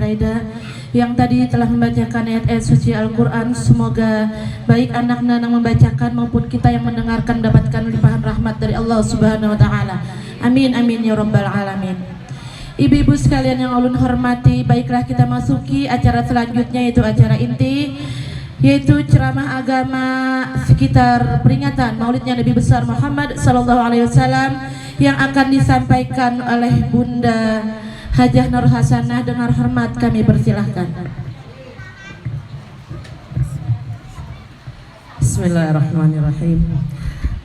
Laida yang tadi telah membacakan ayat-ayat suci Al-Quran. Semoga baik anaknya yang membacakan maupun kita yang mendengarkan mendapatkan limpahan rahmat dari Allah Subhanahu wa Ta'ala. Amin amin ya rabbal alamin. Ibu-ibu sekalian yang ulun hormati, baiklah kita masuki acara selanjutnya, yaitu acara inti, yaitu ceramah agama sekitar peringatan Maulidnya Nabi besar Muhammad sallallahu alaihi wasallam yang akan disampaikan oleh Bunda Hajah Nur Hasanah. Dengan hormat kami persilahkan. Bismillahirrahmanirrahim.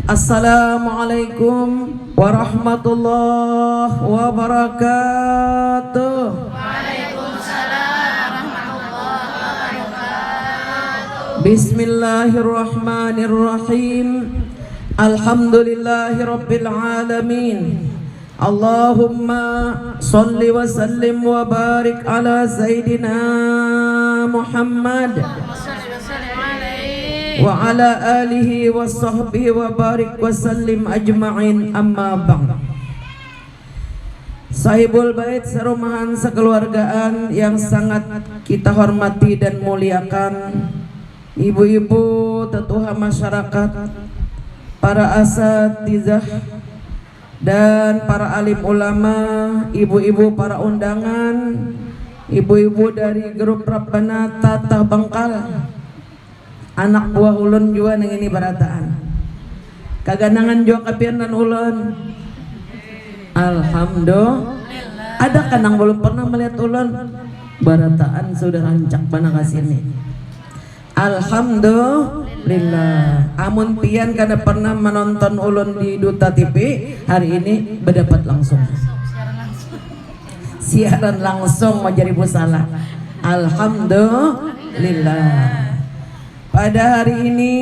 Assalamualaikum warahmatullahi wabarakatuh. Waalaikumsalam warahmatullahi wabarakatuh. Bismillahirrahmanirrahim. Alhamdulillahi rabbil alamin. Allahumma salli wa sallim wa barik ala Sayyidina Muhammad wa ala alihi wa sahbihi wa barik wa sallim ajma'in, amma ba'd. Sahibul bait serumahan sekeluargaan yang sangat kita hormati dan muliakan, ibu-ibu, tetuha masyarakat, para asatizah dan para alim ulama, ibu-ibu para undangan, ibu-ibu dari grup Rabbana Tatah Bangkal, anak buah ulun juga nang ini barataan kaganangan juga kapian dan ulun. Alhamdulillah. Ada kan yang belum pernah melihat ulun barataan sudah rancak mana kasini. Alhamdulillah. Amun pian kada pernah menonton ulun di Duta TV, hari ini berdapat langsung siaran langsung mau jadi busala. Alhamdulillah. Pada hari ini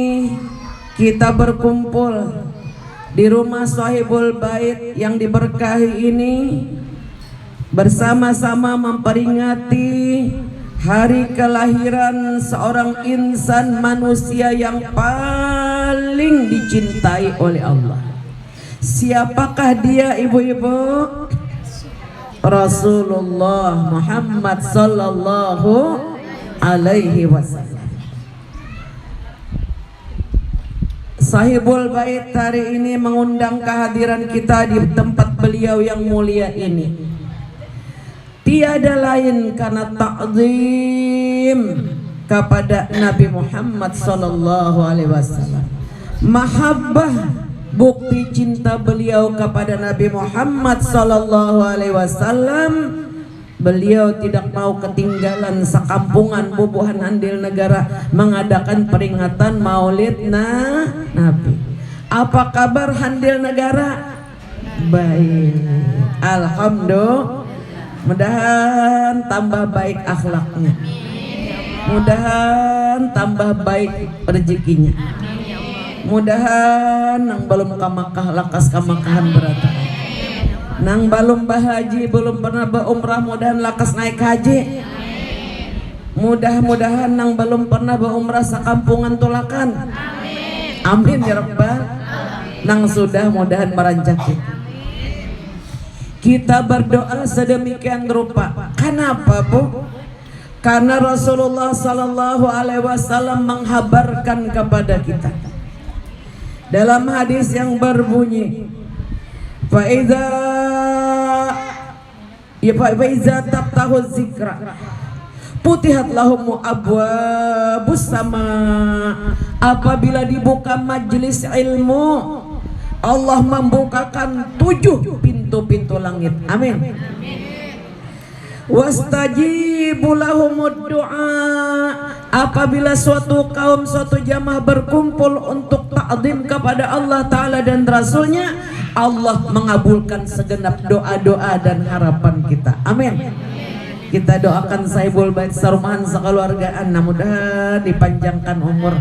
kita berkumpul di rumah Sahibul Bait yang diberkahi ini bersama-sama memperingati hari kelahiran seorang insan manusia yang paling dicintai oleh Allah. Siapakah dia, ibu-ibu? Rasulullah Muhammad sallallahu alaihi wasallam. Sahibul Bait hari ini mengundang kehadiran kita di tempat beliau yang mulia ini tiada lain karena ta'zim kepada Nabi Muhammad sallallahu alaihi wasallam. Mahabbah, bukti cinta beliau kepada Nabi Muhammad sallallahu alaihi wasallam. Beliau tidak mau ketinggalan sekampungan bubuhan andil negara mengadakan peringatan Maulid Nabi. Apa kabar handil negara? Baik, alhamdulillah. Mudahan tambah baik akhlaknya, mudahan tambah baik rezekinya, mudahan nang belum kamakah lakas kamakahan berata, nang belum bahaji belum pernah berumrah mudahan lakas naik haji, mudah-mudahan nang belum pernah berumrah sekampungan tulakan, amin ya rabbal. Nang sudah mudahan merancaki. Kita berdoa sedemikian rupa. Kenapa, Bu? Karena Rasulullah sallallahu alaihi wasallam menghabarkan kepada kita dalam hadis yang berbunyi, fa iza taftahu zikra putihat lahum abwabus sama. Apabila dibuka majelis ilmu, Allah membukakan 7 pintu-pintu langit. Amin. Wastajibu lahumud du'a. Apabila suatu kaum, suatu jamaah berkumpul untuk ta'zim kepada Allah Ta'ala dan Rasulnya, Allah mengabulkan segenap doa-doa dan harapan kita. Amin. Kita doakan Sahibul Bait sarumahan sekeluargaan, mudah-mudahan dipanjangkan umur,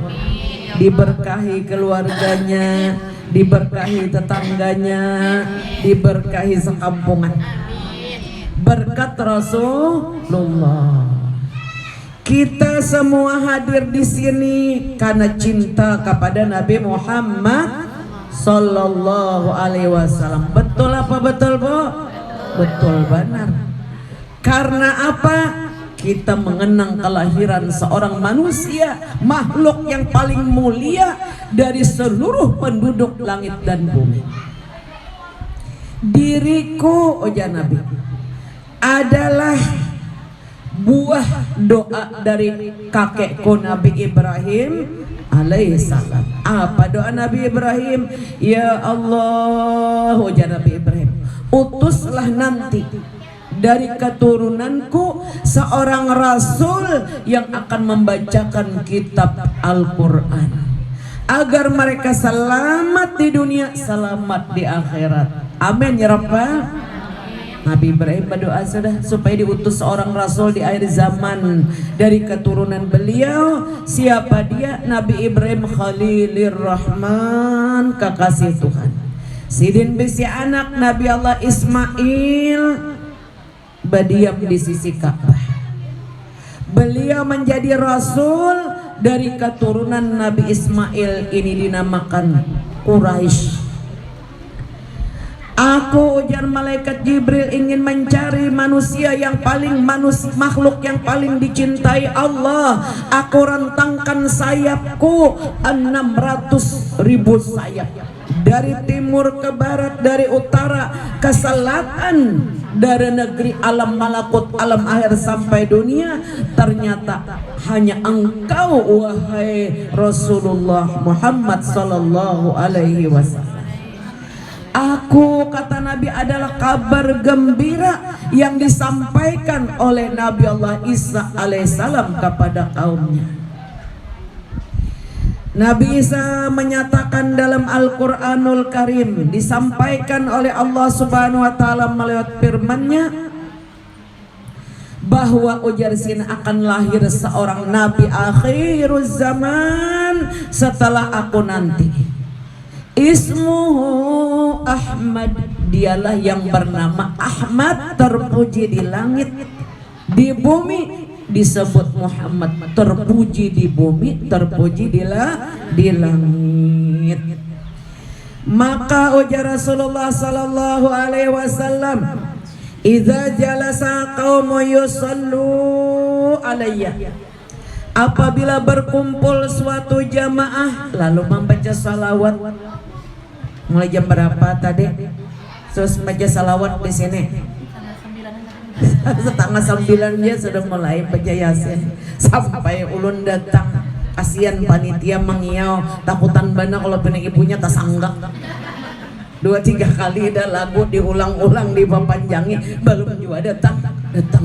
diberkahi keluarganya, diberkahi tetangganya, diberkahi sekampungan. Berkat Rasulullah. Kita semua hadir di sini karena cinta kepada Nabi Muhammad sallallahu alaihi wasallam. Betul apa betul, Bu? Betul benar. Karena apa? kita mengenang kelahiran seorang manusia, makhluk yang paling mulia dari seluruh penduduk langit dan bumi. Diriku, ujar Nabi, adalah buah doa dari kakekku Nabi Ibrahim alaihissalam. Apa doa Nabi Ibrahim? Ya Allah, ujar Nabi Ibrahim, utuslah nanti dari keturunanku seorang rasul yang akan membacakan kitab Al-Quran, agar mereka selamat di dunia, selamat di akhirat. Amin ya Rabbal. Nabi Ibrahim berdoa sudah supaya diutus seorang rasul di akhir zaman dari keturunan beliau. Siapa dia? Nabi Ibrahim Khalilur Rahman, kekasih Tuhan. Sidin bisi anak Nabi Allah Ismail berdiam di sisi Ka'bah. Beliau menjadi rasul dari keturunan Nabi Ismail, ini dinamakan Quraisy. Aku, ujar malaikat Jibril, ingin mencari manusia yang paling makhluk yang paling dicintai Allah. Aku rentangkan sayapku 600.000 sayap, dari timur ke barat, dari utara ke selatan, dari negeri alam malakut, alam akhir sampai dunia. Ternyata hanya engkau, wahai Rasulullah Muhammad sallallahu alaihi wasallam. Aku, kata Nabi, adalah kabar gembira yang disampaikan oleh Nabi Allah Isa alaihissalam kepada kaumnya. Nabi Isa menyatakan dalam Al-Quranul Karim, disampaikan oleh Allah Subhanahu wa Ta'ala melalui firman-Nya, bahwa ujar sin akan lahir seorang Nabi akhiruz zaman setelah aku nanti. Ismuhu Ahmad, dialah yang bernama Ahmad, terpuji di langit, di bumi disebut Muhammad, terpuji di bumi, terpuji di langit. Maka ujar Rasulullah sallallahu alaihi wasallam, idza jalasa qaumu yusallu alayya, apabila berkumpul suatu jamaah lalu membaca salawat. Mulai jam berapa tadi? Terus baca salawat di sini. Setengah 9 dia sudah mulai baca yasin sampai ulun datang. Kasihan panitia mengiau, takutan bana kalau benar ibunya tasanggak. 2-3 kali dah lagu diulang-ulang dipanjangi, belum juga datang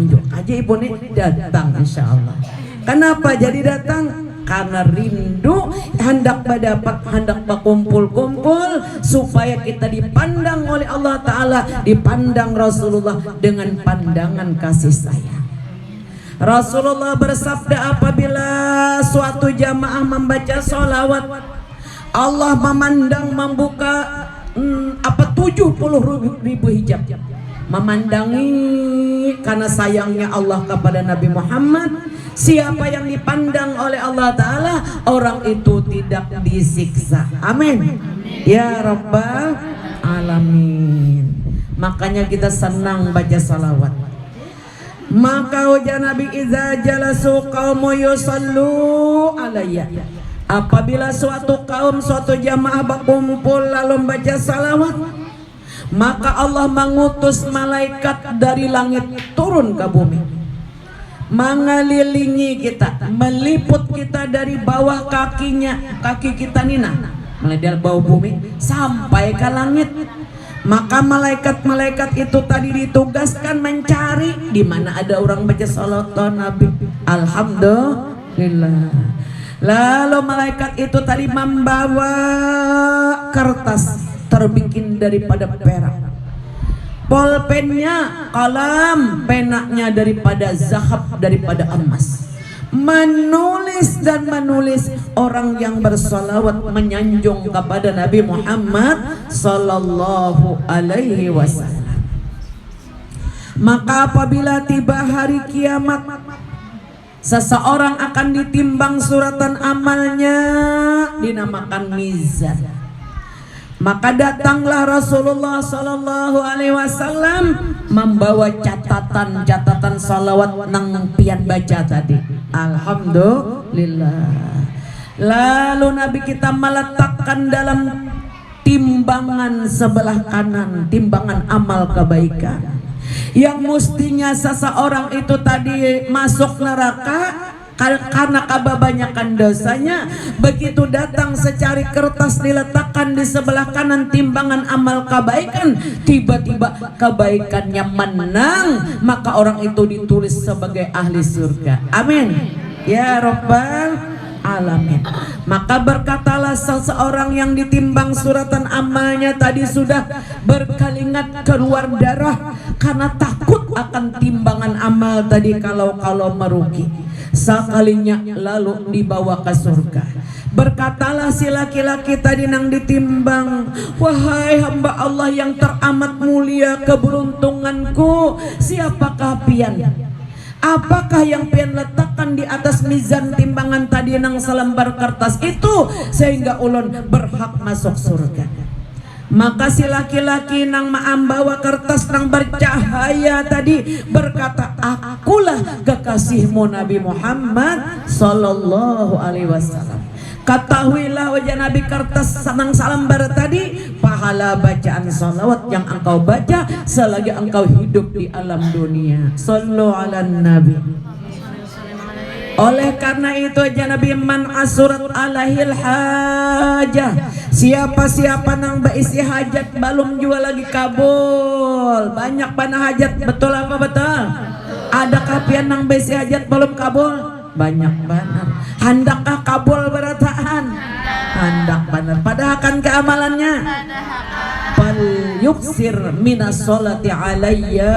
juga aja ibu nih datang insyaallah. Kenapa jadi datang? Karena rindu, hendak berdapat, hendak berkumpul-kumpul supaya kita dipandang oleh Allah Ta'ala, dipandang Rasulullah dengan pandangan kasih sayang. Rasulullah bersabda, apabila suatu jamaah membaca sholawat, Allah memandang, membuka 70.000 hijab, memandangi karena sayangnya Allah kepada Nabi Muhammad. Siapa yang dipandang oleh Allah Ta'ala, orang itu tidak disiksa. Amin ya Rabbal Alamin. Makanya kita senang baca salawat. Maka ujar Nabi, iza jalasu qaumu yusallu alayya, apabila suatu kaum, suatu jamaah berkumpul lalu baca salawat, maka Allah mengutus malaikat dari langit turun ke bumi, mengelilingi kita, meliput kita dari bawah kaki kita nina, mulai dari bawah bumi sampai ke langit. Maka malaikat-malaikat itu tadi ditugaskan mencari di mana ada orang baca salawat Nabi. Alhamdulillah. Lalu malaikat itu tadi membawa kertas terbikin daripada perak, polpennya, kalam, penaknya daripada zahab, daripada emas, menulis dan menulis orang yang bersalawat menyanjung kepada Nabi Muhammad sallallahu alaihi wasallam. Maka apabila tiba hari kiamat, seseorang akan ditimbang suratan amalnya, dinamakan mizan. Maka datanglah Rasulullah sallallahu alaihi wasallam membawa catatan salawat nang pian baca tadi. Alhamdulillah. Lalu Nabi kita meletakkan dalam timbangan sebelah kanan, timbangan amal kebaikan yang mestinya seseorang itu tadi masuk neraka karena kebanyakan dosanya. Begitu datang secari kertas diletakkan di sebelah kanan timbangan amal kebaikan, tiba-tiba kebaikannya menang, maka orang itu ditulis sebagai ahli surga. Amin ya rabbal alamin. Maka berkatalah seseorang yang ditimbang suratan amalnya tadi sudah berkeringat keluar darah karena takut akan timbangan amal tadi kalau merugi. Sekalinya lalu dibawa ke surga. Berkatalah si laki-laki tadi nang ditimbang, wahai hamba Allah yang teramat mulia, keberuntunganku, siapakah pian? Apakah yang pian letakkan di atas mizan timbangan tadi nang selembar kertas itu sehingga ulun berhak masuk surga? Maka si laki-laki nang maambawa kertas nang bercahaya tadi berkata, akulah kekasihmu Nabi Muhammad sallallahu alaihi wasallam. Ketahuilah wajah Nabi kertas nang salambar tadi pahala bacaan salawat yang engkau baca selagi engkau hidup di alam dunia. Sallu ala Nabi. Oleh karena itu aja Nabi man asurat alahil hajah, siapa-siapa nang baisi hajat belum juga lagi kabul. Banyak panah hajat, betul apa betul? Ada kapian nang baisi hajat belum kabul? Banyak benar. Handakkah kabul berataan? Handak benar. Padahal kan keamalannya fal yuksir minas sholati alayya.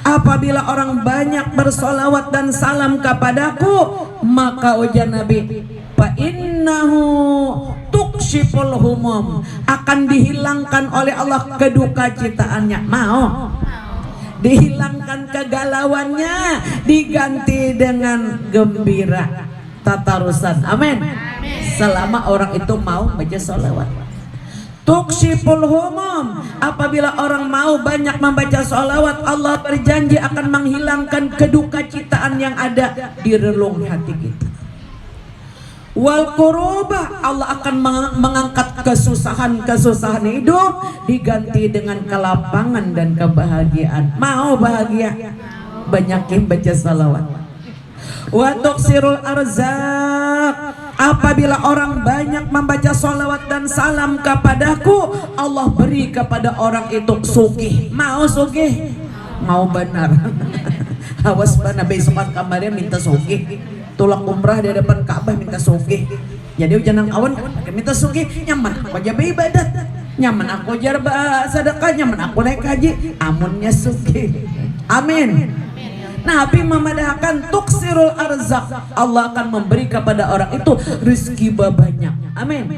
Apabila orang banyak bersolawat dan salam kepadaku, maka ujar Nabi, fa innahu tukshiful humum, akan dihilangkan oleh Allah kedukacitaannya. Mau? Dihilangkan kegalauannya, diganti dengan gembira, tatarusan. Amin. Selama orang itu mau baca sholawat. Tukshiful humum, apabila orang mau banyak membaca sholawat, Allah berjanji akan menghilangkan kedukacitaan yang ada di relung hati kita. Wal kuruba, Allah akan mengangkat kesusahan hidup, diganti dengan kelapangan dan kebahagiaan. Mau bahagia? Banyakin baca salawat. Wa tuksirul arzak, apabila orang banyak membaca salawat dan salam kepadaku, Allah beri kepada orang itu sugih. Mau sugih? Mau benar. Awas bana besokan kamarnya minta sugih. Tulak umrah di depan Ka'bah minta sugih. Jadi jangan kawan minta sugih, nyaman aku aja beribadat, nyaman aku aja sedekah, nyaman aku naik haji, amunnya sugih. Amin. Nabi memadahkan tuksirul arzak, Allah akan memberi kepada orang itu rezeki banyak. Amin.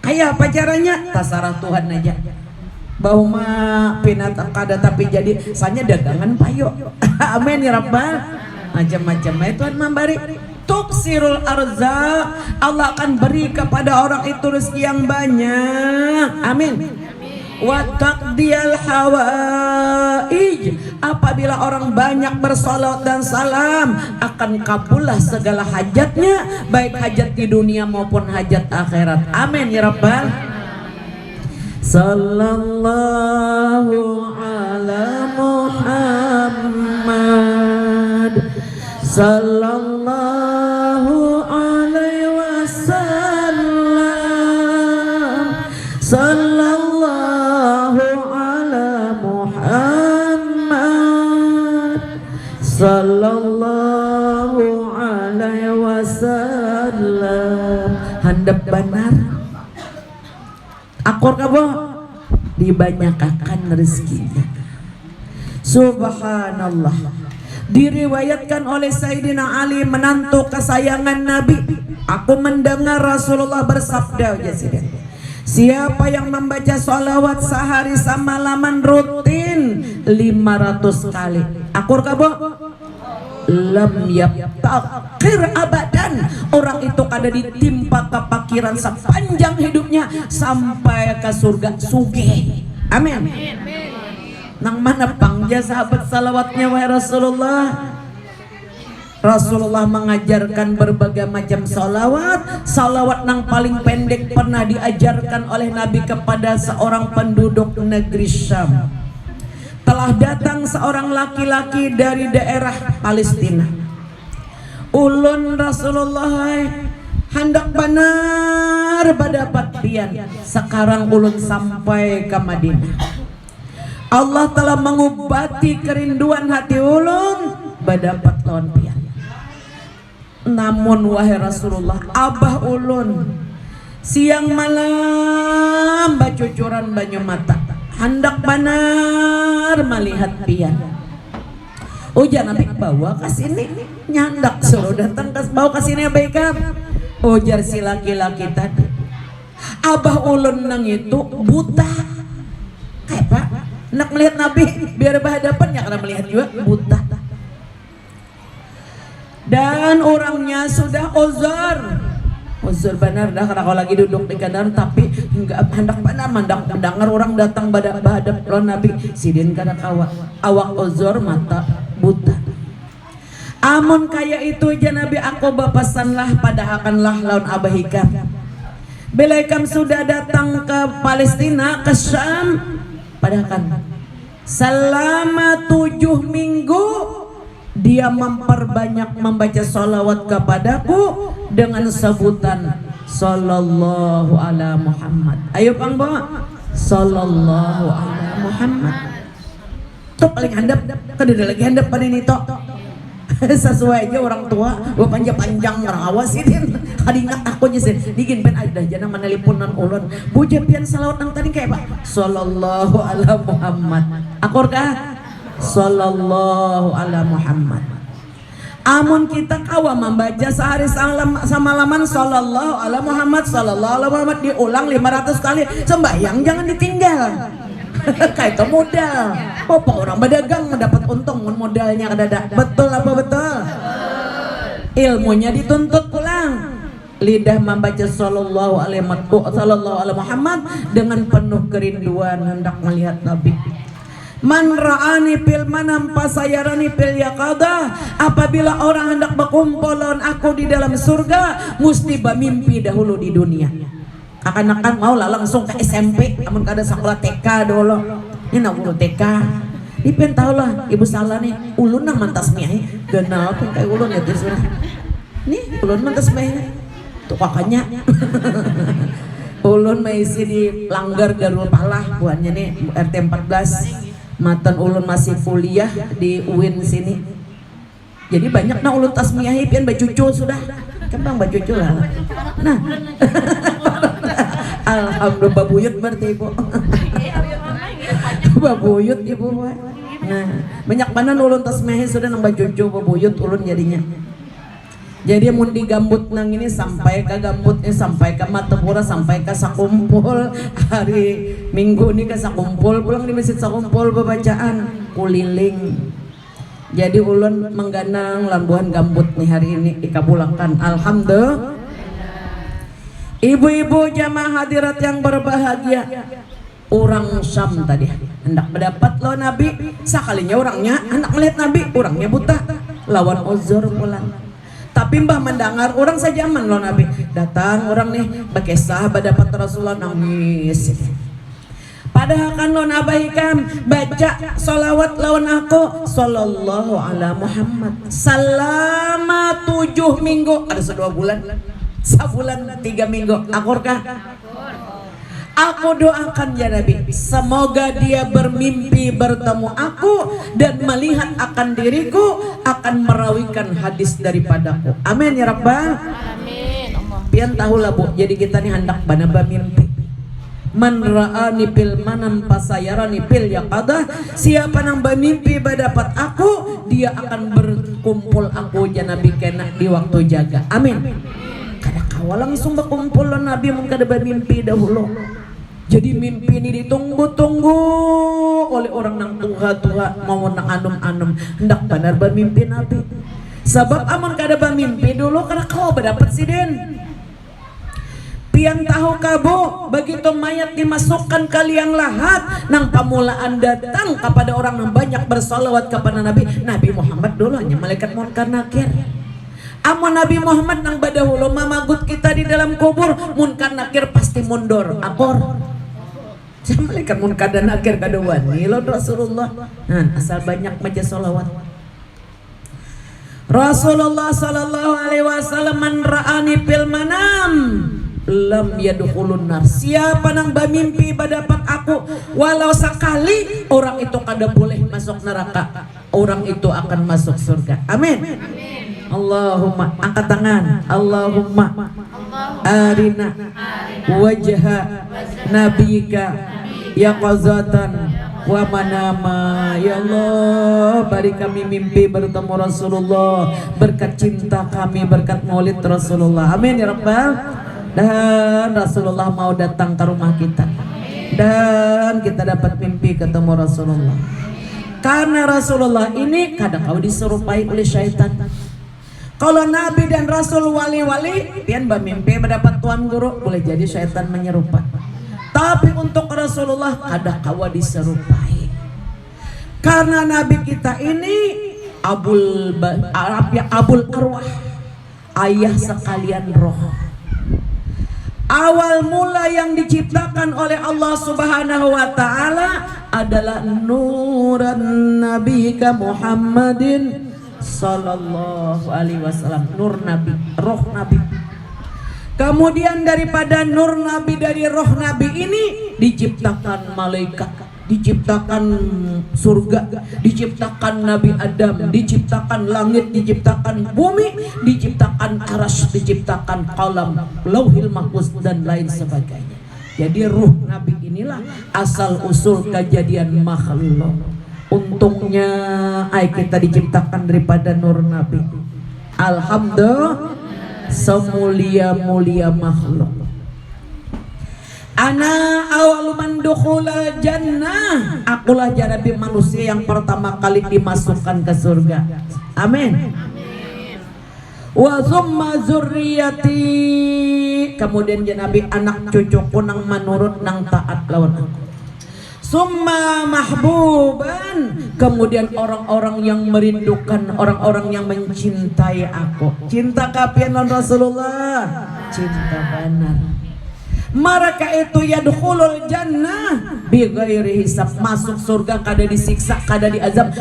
Kayak apa caranya? Tasarah Tuhan aja. Bahwa pinat kada tapi jadi sanya dagangan payo. Amin ya Rabbal. Macam-macam itu memberi. Tuksirul arzak, Allah akan beri kepada orang itu rezeki yang banyak. Amin. Wa taqdiyal hawaij, apabila orang banyak bersolawat dan salam, akan kabullah segala hajatnya, baik hajat di dunia maupun hajat akhirat. Amin ya Rabbal. Sallallahu ala Muhammad, sallallahu alaihi wasallam, sallallahu ala Muhammad, sallallahu alaihi wasallam. Handap benar. Akur kabo dibanyakan rezekinya. Subhanallah. Diriwayatkan oleh Sayyidina Ali, menantu kesayangan Nabi, aku mendengar Rasulullah bersabda, siapa yang membaca sholawat sehari semalaman rutin 500 kali, akur kabo lam yabtaqir abadan, orang itu kada ditimpa kepakiran sepanjang hidupnya sampai ke surga sugih. Amin. Nang mana pangja sahabat salawatnya wahai Rasulullah. Rasulullah mengajarkan berbagai macam salawat. Salawat nang paling pendek pernah diajarkan oleh Nabi kepada seorang penduduk negeri Syam. Telah datang seorang laki-laki dari daerah Palestina. Ulun Rasulullah hendak benar badapat pian. Sekarang ulun sampai ke Madinah. Allah telah mengobati kerinduan hati ulun badapat lawan pian. Namun wahai Rasulullah, abah ulun siang malam bacucuran banyu mata hendak benar melihat pian. Ujar Nabi bawa ke sini, nyandak suruh datang bawa ke sini baikam. Ujar si laki-laki tadi, abah ulun nang itu buta. Kayak pak, nak melihat Nabi biar berhadapan ya karena melihat juga buta. Dan orangnya sudah uzur benar dah karena kalau lagi duduk di kanan tapi enggak hendak benar mendengar orang datang bahadap lawan Nabi sidin kana kawa awak uzur mata buta. Amun kaya itu aja Nabi aku bapasanlah padahakanlah lawan abah hikam. Bila hikam sudah datang ke Palestina ke Syam padahakan selama 7 minggu dia memperbanyak membaca salawat kepadaku dengan sebutan sallallahu ala Muhammad. Ayo Bang bawa sallallahu ala Muhammad. Tuh paling handap, kada lagi handap pada ini tok. Sesuai aja orang tua, gua panjang-panjang ngerawas ini. Kadingat aku aja sih. Digin pen ada jangan meneliponan ulun. Buja pian salawat nang tadi kayak Pak. Sallallahu ala Muhammad. Akur kah? Sallallahu ala Muhammad. Amun kita kawa membaca sehari samalaman sallallahu ala Muhammad sallallahu ala Muhammad diulang 500 kali sembahyang jangan ditinggal. Kayak itu modal. Bapak orang berdagang mendapat untung modalnya kadada. Betul apa betul? Ilmunya dituntut pulang. Lidah membaca sallallahu ala Muhammad dengan penuh kerinduan hendak melihat Nabi. Man ra'ani fil manam pasayarani fil yaqadah. Apabila orang hendak berkumpul lawan aku di dalam surga mesti bermimpi dahulu di dunia. Akan-akan mau lah langsung ke SMP namun kada sekolah TK dulu. Ini nak ulun TK. Dipen tahu lah ibu salah nih ulun nang mantas miai genal pun kayak ulun ya sudah. Nih ulun mantas miai. Tuh kakaknya. Ulun maisi di Langgar Darul Palah buannya nih RT 14. Matan ulun masih kuliah di UIN sini. Jadi banyak nah ulun tasmiahi pian bacucu sudah. Kembang bacucu lah. Nah. Alhamdulillah babuyut berarti Ibu. Babuyut Ibu. Nah, banyak mana ulun tasmiahi sudah nang bacucu babuyut ulun jadinya. Jadi mun di gambut nang ini sampai ke gambutnya sampai ke Matepura sampai ke Sakumpul hari Minggu ini ke Sakumpul pulang di masjid Sakumpul bacaan kuliling. Jadi ulun mengganang lambuhan gambut nih hari ini dikabulkan. Alhamdulillah. Ibu-ibu jamaah hadirat yang berbahagia. Orang Syam tadi hendak mendapat lawan Nabi. Sekalinya orangnya hendak melihat Nabi, orangnya buta. Lawan uzur pulang. Tapi mbah mendengar orang saja aman loh Nabi. Datang orang nih berkisah berdapat Rasulullah nangis. Padahal kan lo nabahikam baca salawat lawan aku sallallahu ala Muhammad selama 7 minggu ada 2 bulan sebulan 3 minggu akurkah? Aku doakan ya Nabi, semoga dia bermimpi bertemu aku dan melihat akan diriku akan merawikan hadis daripadaku. Amin ya Rabbal. Amin. Pian tahulah Bu, jadi kita nih hendak banaba mimpi. Man ra'ani fil manam pasayarani fil yaqadah. Siapa yang bermimpi berdapat aku, dia akan berkumpul aku ya Nabi kena di waktu jaga. Amin. Kada kawal langsung berkumpul Nabi mun kada bermimpi dahulu. Jadi mimpi ini ditunggu-tunggu oleh orang nang tuha-tuha mau nang anum-anum hendak benar bermimpi Nabi. Sebab amun kada bermimpi dulu karena kau berdapat siden. Pian tahu kabu begitu mayat dimasukkan ke liang lahat nang pamulaan datang kepada orang yang banyak bersolawat kepada Nabi Muhammad dulu hanya malaikat munkar nakir. Amun Nabi Muhammad nang badahulu mamagut kita di dalam kubur munkar nakir pasti mundur apor. Malaikat munkar dan nakir kaduan nilo Rasulullah. Nah, asal banyak maca solawat. Rasulullah sallallahu alaihi wasallam man ra'ani fil manam lam yadkhulun nar. Siapa nang bermimpi berdapat aku walau sekali, orang itu kada boleh masuk neraka, orang itu akan masuk surga. Amin. Allahumma, angkat tangan. Allahumma arina wajha nabiyika yaqazatan wa manama. Ya Allah, beri kami mimpi bertemu Rasulullah, berkat cinta kami, berkat maulid Rasulullah. Amin ya Rabbal. Dan Rasulullah mau datang ke rumah kita, dan kita dapat mimpi ketemu Rasulullah. Karena Rasulullah ini kadang kau diserupai oleh syaitan. Kalau Nabi dan Rasul wali-wali, pian bermimpi mendapat tuan guru, boleh jadi syaitan menyerupai. Tapi untuk Rasulullah kadang kau diserupai. Karena Nabi kita ini Abul Arwah, ayah sekalian roh. Awal mula yang diciptakan oleh Allah Subhanahu wa taala adalah nuran nabiyika Muhammadin sallallahu alaihi wasallam. Nur Nabi, roh Nabi. Kemudian daripada nur Nabi, dari roh Nabi ini diciptakan malaikat, diciptakan surga, diciptakan Nabi Adam, diciptakan langit, diciptakan bumi, diciptakan arasy, diciptakan qalam, lauhil mahfuz dan lain sebagainya. Jadi ruh Nabi inilah asal usul kejadian makhluk. Untungnya kita diciptakan daripada nur Nabi. Alhamdulillah, semulia-mulia makhluk. Ana awalu man dukhula jannah. Akulah Nabi manusia yang pertama kali dimasukkan ke surga. Amin. Wa summa zurriyati. Kemudian Nabi anak cucuku nang manurut nang taat lawan aku. Summa mahbuban. Kemudian orang-orang yang merindukan, orang-orang yang mencintai aku. Cinta kapian Rasulullah, cinta benar. Mereka itu yadkhulul jannah bighairi hisab, masuk surga kada disiksa, kada diazab,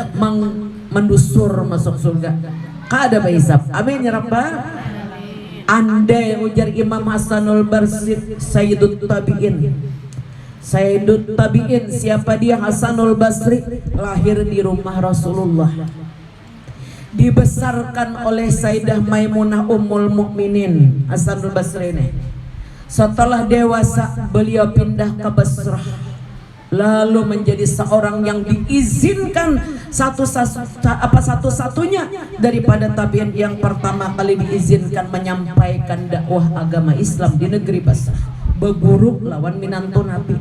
mendusur masuk surga, kada hisab. Amin ya rabbal. Andai ujar Imam Hasanul Basri Sayyidut Tabi'in. Sayyidut Tabi'in, siapa dia? Hasanul Basri lahir di rumah Rasulullah, dibesarkan oleh Sayyidah Maimunah Ummul Mukminin. Hasanul Basri ini setelah dewasa beliau pindah ke Basrah, lalu menjadi seorang yang diizinkan satu-satunya daripada tabi'in yang pertama kali diizinkan menyampaikan dakwah agama Islam di negeri Basrah, berguru lawan minantu Nabi.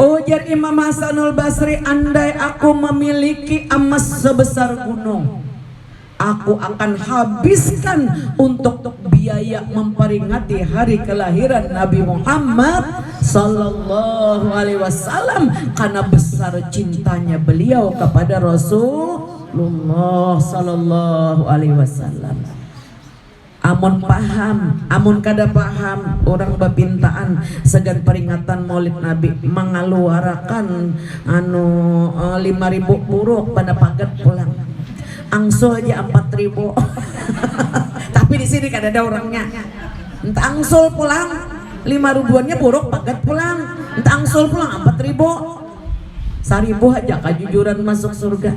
Ujar Imam Hasanul Basri, andai aku memiliki emas sebesar gunung, aku akan habiskan untuk biaya memperingati hari kelahiran Nabi Muhammad sallallahu alaihi wasallam, karena besar cintanya beliau kepada Rasulullah sallallahu alaihi wasallam. Amun paham, amun kada paham, orang bapintaan segan peringatan Maulid Nabi mengeluarkan 5.000 buruk pada pagat pulang. Angsul aja 4.000. Tapi di sini kada ada orangnya. Entah angsul pulang 5.000-annya buruk pagat pulang. Entah angsul pulang 4.000. 1.000 aja kejujuran masuk surga.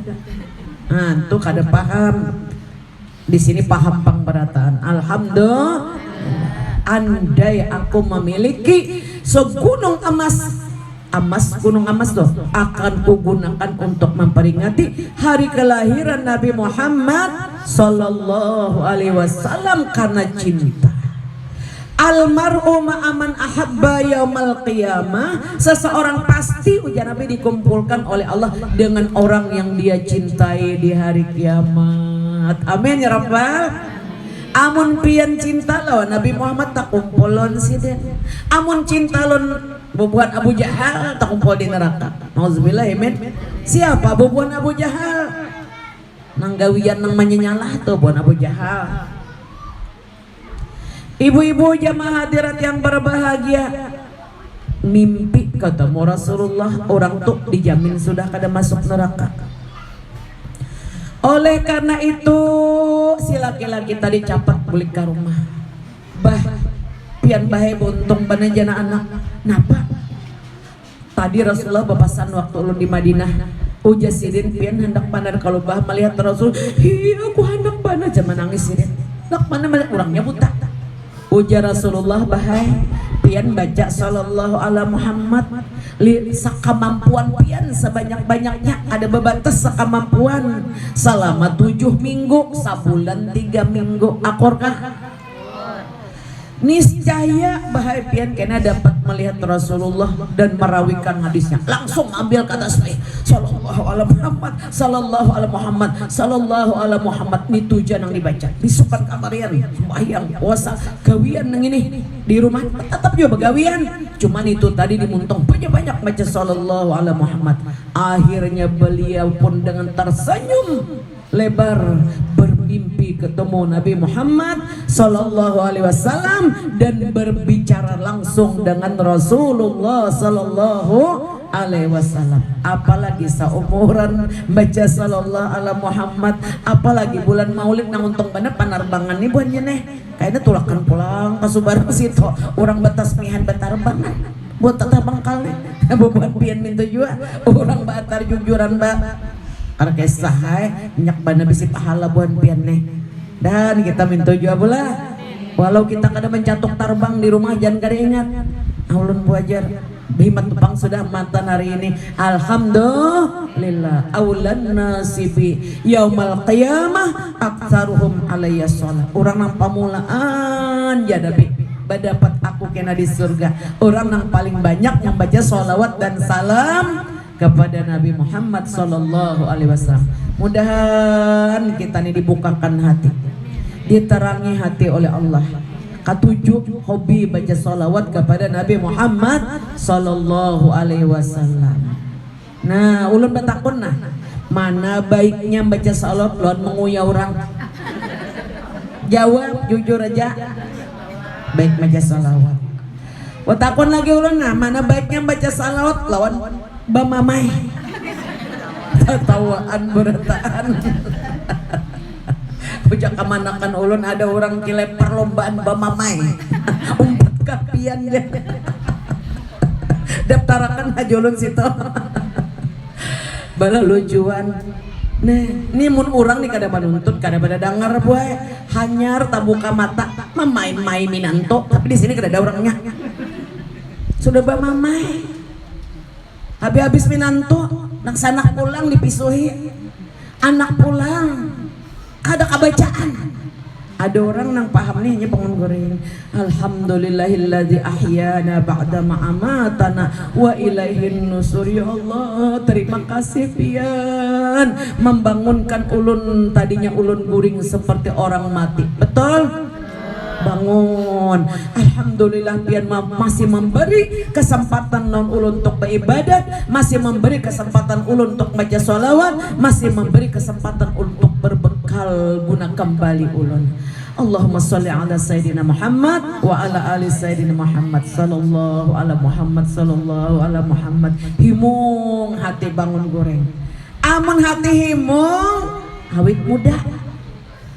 Nah, itu kada paham. Di sini paham pemberataan. Alhamdulillah, andai aku memiliki segunung emas, gunung emas tuh akan kugunakan untuk memperingati hari kelahiran Nabi Muhammad sallallahu alaihi wasallam karena cinta. Almar'u ma'aman ahabba yaumal qiyamah. Seseorang pasti, ujar Nabi, dikumpulkan oleh Allah dengan orang yang dia cintai di hari kiamat. Amin ya rabbal. Amun pian cinta lawan Nabi Muhammad tak kumpulon siden. Amun cinta lawan bubuan Abu Jahal tak kumpul di neraka. Nauzubillah min. Siapa bubuan Abu Jahal? Nang gawian nang menyenyalah tuh buan Abu Jahal. Ibu-ibu jamaah hadirat yang berbahagia, mimpi ketemu Rasulullah, orang tuh dijamin sudah kada masuk neraka. Oleh karena itu si laki-laki tadi capat balik ke rumah. Bah, pian bahe buntung banajana anak. Napa? Tadi Rasulullah bepasan waktu ulun di Madinah. Uja sidin pian hendak panar kalau bah melihat Rasul. Iya aku hendak panar zaman nangis sidin. Hendak panar melihat orangnya buta. Ujar Rasulullah bahai pian baca sallallahu ala Muhammad sakamampuan pian sebanyak-banyaknya, ada bebatas sakamampuan selama 7 minggu, sabulan 3 minggu akorkah? Niscaya bahai pian kena dapat melihat Rasulullah dan merawikan hadisnya. Langsung ambil kata saya sallallahu ala Muhammad, sallallahu ala Muhammad, sallallahu ala Muhammad. Ini tujuan yang dibaca disukan kamarian sembahyang puasa gawian nang ini di rumah tetap juga begawian, cuman itu tadi dimuntong banyak-banyak baca sallallahu ala Muhammad. Akhirnya beliau pun dengan tersenyum lebar bermimpi ketemu Nabi Muhammad sallallahu alaihi wasallam dan berbicara langsung dengan Rasulullah sallallahu alaihi wasallam. Apalagi seumuran baca sallallahu ala Muhammad, apalagi bulan Maulid nang untung bener panarbangan nih buannya nih. Kayaknya tulakan pulang ke Subarang situ orang batasmihan batarbangan buat tetabang kali buat pian minta juga orang batar jujuran mbak arkes sahai nyak bana bisi pahala buan pian nih. Dan kita minta juga pula walau kita kadang mencatuk tarbang di rumah jangan kada ingat ulun buajar bimat tupang sudah mantan hari ini alhamdulillah aulan nasibi yaumal qiyamah aktsaruhum alayya shalah. Orang nang pamulaan jadabi badapat aku kena di surga, orang yang paling banyak yang baca sholawat dan salam kepada Nabi Muhammad sallallahu alaihi wasallam. Mudahan kita ini dibukakan hati, diterangi hati oleh Allah. Ketujuh, hobi baca sholawat kepada Nabi Muhammad sallallahu alaihi wasallam. Nah, ulun bertakun nah, mana baiknya baca sholawat lawan menguya orang? Jawab jujur aja. Baik baca sholawat. Bertakun lagi ulun nah, mana baiknya baca sholawat lawan bamamai? Tawaan berataan. Ujak kemanakan ulun ada orang kile perlombaan bamamai. Umpat kapian dia. Daftarakan aja ulun situ. Bala lucuan. Nah, ini mun orang nih kada menuntut, kada pada dengar boy. Hanyar tabuka mata, mamain-main minanto, tapi di sini kada ada orangnya. Sudah bamamai. Habis minanto, nak sanak pulang dipisuhi. Anak pulang. Ada kebacaan. Ada orang yang paham nih hanya pengen goreng. Alhamdulillahilladzi ahyana ba'da ma amatana wa ilaihin nusur. Ya Allah, terima kasih pian membangunkan ulun tadinya ulun guring seperti orang mati. Betul? Bangun. Alhamdulillah pian masih memberi kesempatan non ulun untuk beribadat, masih memberi kesempatan ulun untuk baca sholawat, masih memberi kesempatan untuk berbekal guna kembali ulun. Allahumma sholli ala sayyidina Muhammad wa ala ali sayyidina Muhammad sallallahu ala Muhammad sallallahu ala Muhammad. Himung hati bangun goreng. Amun hati himung awit muda.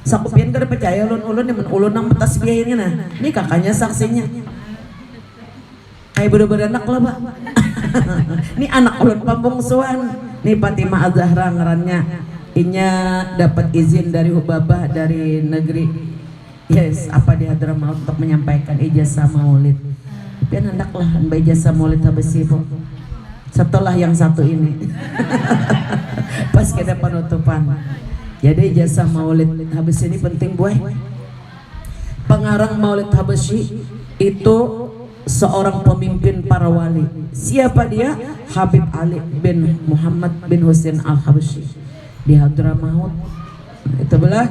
Sakupian kada percaya ulun-ulun yang ulun nang tasbihin nah. Ini kakaknya saksinya. Kayak bener-bener anak lah, Pak. Ini anak ulun pambungsuan. Ini Fatimah Az-Zahra ngarannya. Inya dapat izin dari Hubabah dari negeri. Yes, apa di Hadramaut untuk menyampaikan ijazah maulid. Pian hendaklah ijazah maulid habis ibu. Setelah yang satu ini. Pas kita penutupan. Jadi ijazah maulid habis ini penting boy. Pengarang maulid Habsyi itu seorang pemimpin para wali. Siapa dia? Habib Ali bin Muhammad bin Husain al-Habsyi di Hadramaut. Itu belah.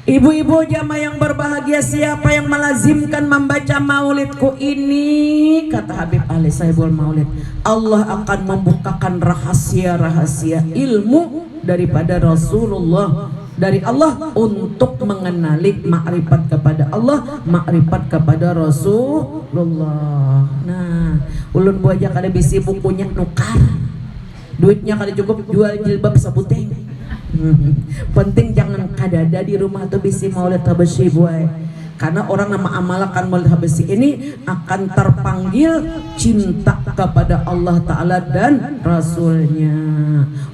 Ibu-ibu jamaah yang berbahagia, siapa yang melazimkan membaca maulidku ini, kata Habib Ali Sahibul Maulid, Allah akan membukakan rahasia-rahasia ilmu daripada Rasulullah, dari Allah, untuk mengenali makrifat kepada Allah, makrifat kepada Rasulullah. Nah, ulun buaja kada bisi bukunya nukar, duitnya kada cukup jual jilbab sabuteng. Penting jangan kadada di rumah tuh bisi maulid habasi buai, karena orang nama amalkan maulid habasi ini akan terpanggil cinta kepada Allah Ta'ala dan Rasulnya.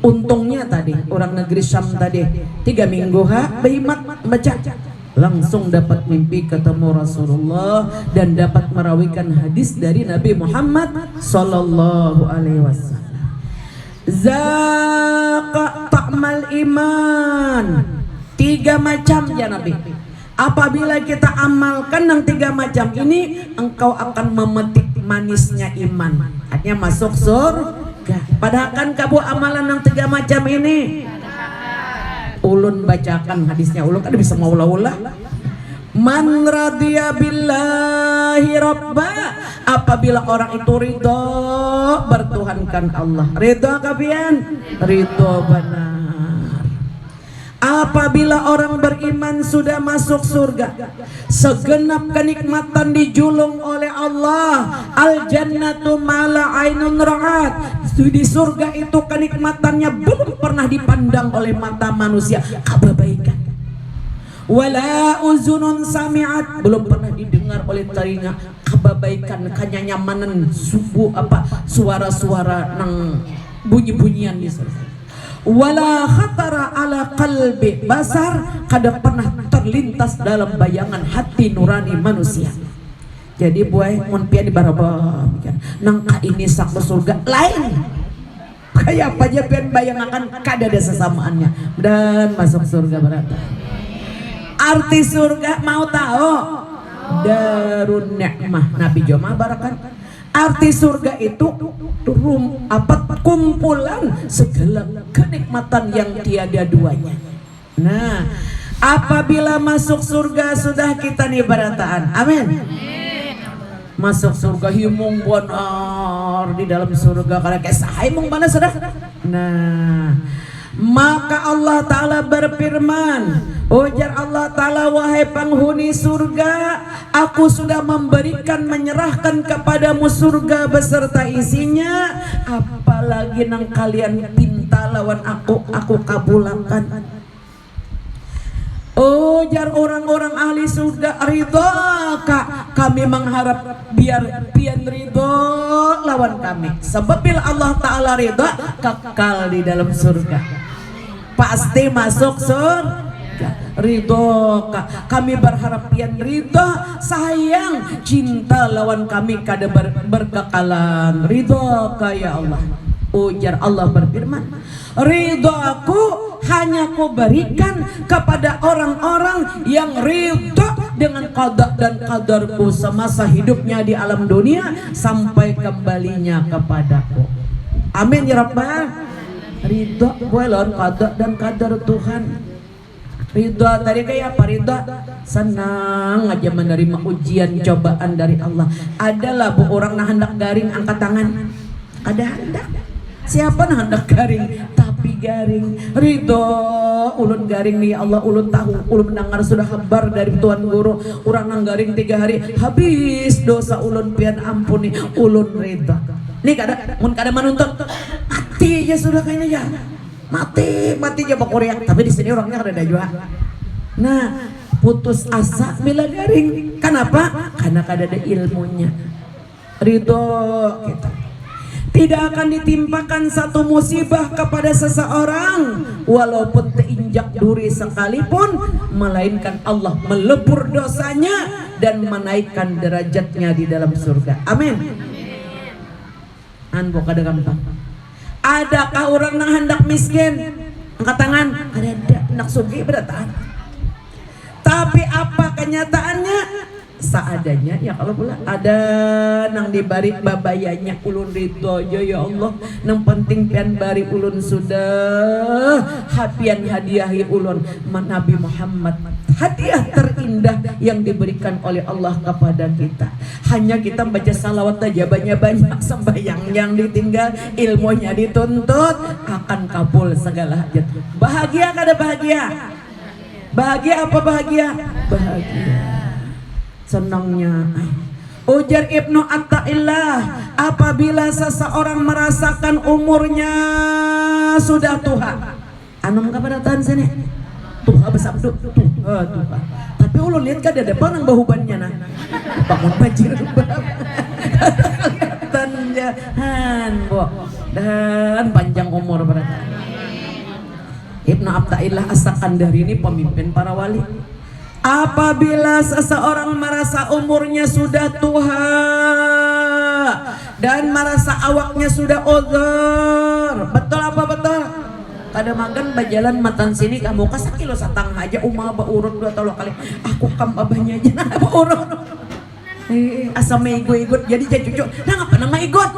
Untungnya tadi orang negeri Syam tadi 3 minggu berhimat baca, langsung dapat mimpi ketemu Rasulullah dan dapat merawikan hadis dari Nabi Muhammad Sallallahu Alaihi Wasallam. Zaqa ta'mal iman, 3 macam ya Nabi. Apabila kita amalkan yang 3 macam ini, engkau akan memetik manisnya iman, artinya masuk surga. Padahal kan kamu amalan yang 3 macam ini, ulun bacakan hadisnya, ulun kan bisa maulah-ulah. Man radiya billahi rabba, apabila orang itu ridho bertuhankan Allah, ridho kapian, ridho benar. Apabila orang beriman sudah masuk surga, segenap kenikmatan dijulung oleh Allah. Al jannatu mala ainun ra'at, di surga itu kenikmatannya belum pernah dipandang oleh mata manusia, kebaikan. Wala uzunun sami'at, belum pernah didengar oleh telinga kebaikan, kenyamanan subuh suara-suara nang bunyi-bunyian di sana. Wala khatara ala qalbi basar, kada pernah terlintas dalam bayangan hati nurani manusia. Jadi buai mun pian di baraba nang ini sak surga lain kayak apa aja pian bayangakan kada ada sesamaannya dan masuk surga berata. Arti surga mau tahu? Darun Ni'mah. Nabi Joma barakan. Arti surga itu kumpulan segala kenikmatan yang tiada duanya. Nah, apabila masuk surga sudah kita nih barataan. Amin. Masuk surga himung bonar di dalam surga kalau kayak sahimung mana sudah. Nah, maka Allah Ta'ala berfirman, ujar Allah Ta'ala, wahai penghuni surga, aku sudah memberikan, menyerahkan kepadamu surga beserta isinya, apalagi nang kalian pinta lawan aku kabulakan. Ujar orang-orang ahli surga, ridho kak, kami mengharap biar pian ridho lawan kami. Sebab bila Allah Ta'ala ridho, kekal di dalam surga, pasti masuk surga. Ridho kak, kami berharap pian ridho, sayang cinta lawan kami kada berkekalan. Ridho kak ya Allah. Ujar Allah berfirman, ridho aku hanya ku berikan kepada orang-orang yang ridho dengan qada dan qadarku semasa hidupnya di alam dunia sampai kembalinya kepadaku. Amin ya Rabbal. Ridho boleh qada dan qadar Tuhan. Ridho tadi kayak apa? Ridho senang aja menerima ujian cobaan dari Allah. Adalah bu orang nah hendak garing angkat tangan, ada hendak. Siapa nah hendak garing tapi garing. Ridho ulun garing nih Allah, ulun tahu, ulun mendengar sudah kabar dari Tuan Guru, orang nang garing 3 hari habis dosa ulun pian ampuni, ulun ridho. Nih kada menuntut mati aja sudah kayaknya ya. Mati aja Pak Korea, tapi di sini orangnya kada juga. Nah, putus asa bila garing. Kenapa? Karena kada ada ilmunya. Ridho kita. Tidak akan ditimpakan satu musibah kepada seseorang walaupun terinjak duri sekalipun, melainkan Allah melebur dosanya dan menaikkan derajatnya di dalam surga. Amin. Anbo kada gampang. Adakah orang yang hendak miskin? Angkat tangan. Ada hendak sugih beratahan. Tapi apa kenyataannya? seadanya ya kalau pula ada nang dibari babayanya ulun ridho ya Allah nang penting pian bari ulun sudah hapian hadiahi ulun Nabi Muhammad, hadiah terindah yang diberikan oleh Allah kepada kita. Hanya kita baca salawat aja banyak-banyak, sembahyang yang ditinggal, ilmunya dituntut, akan kabul segala hajat. Bahagia kada bahagia? Bahagia apa bahagia? Bahagia. Senangnya. Ujar Ibnu Atta'illah, apabila seseorang merasakan umurnya sudah tua, anum kepada tahan sini tua besabdu tua. Tapi ulun lihat kan ada depan yang bahubannya nah bangun bajir kelihatan bo dan panjang umur berarti. Ibnu Atta'illah As-Sakandari ini pemimpin para wali. Apabila seseorang merasa umurnya sudah tua dan merasa awaknya sudah uzur, betul apa betul? Kada magan bajalan matan sini kamu kasak kilo satang aja umah baurut 2 kali. Aku kam abahnya aja nah baurut. Asa maigot jadi cucu. Nah ngapa nama igot?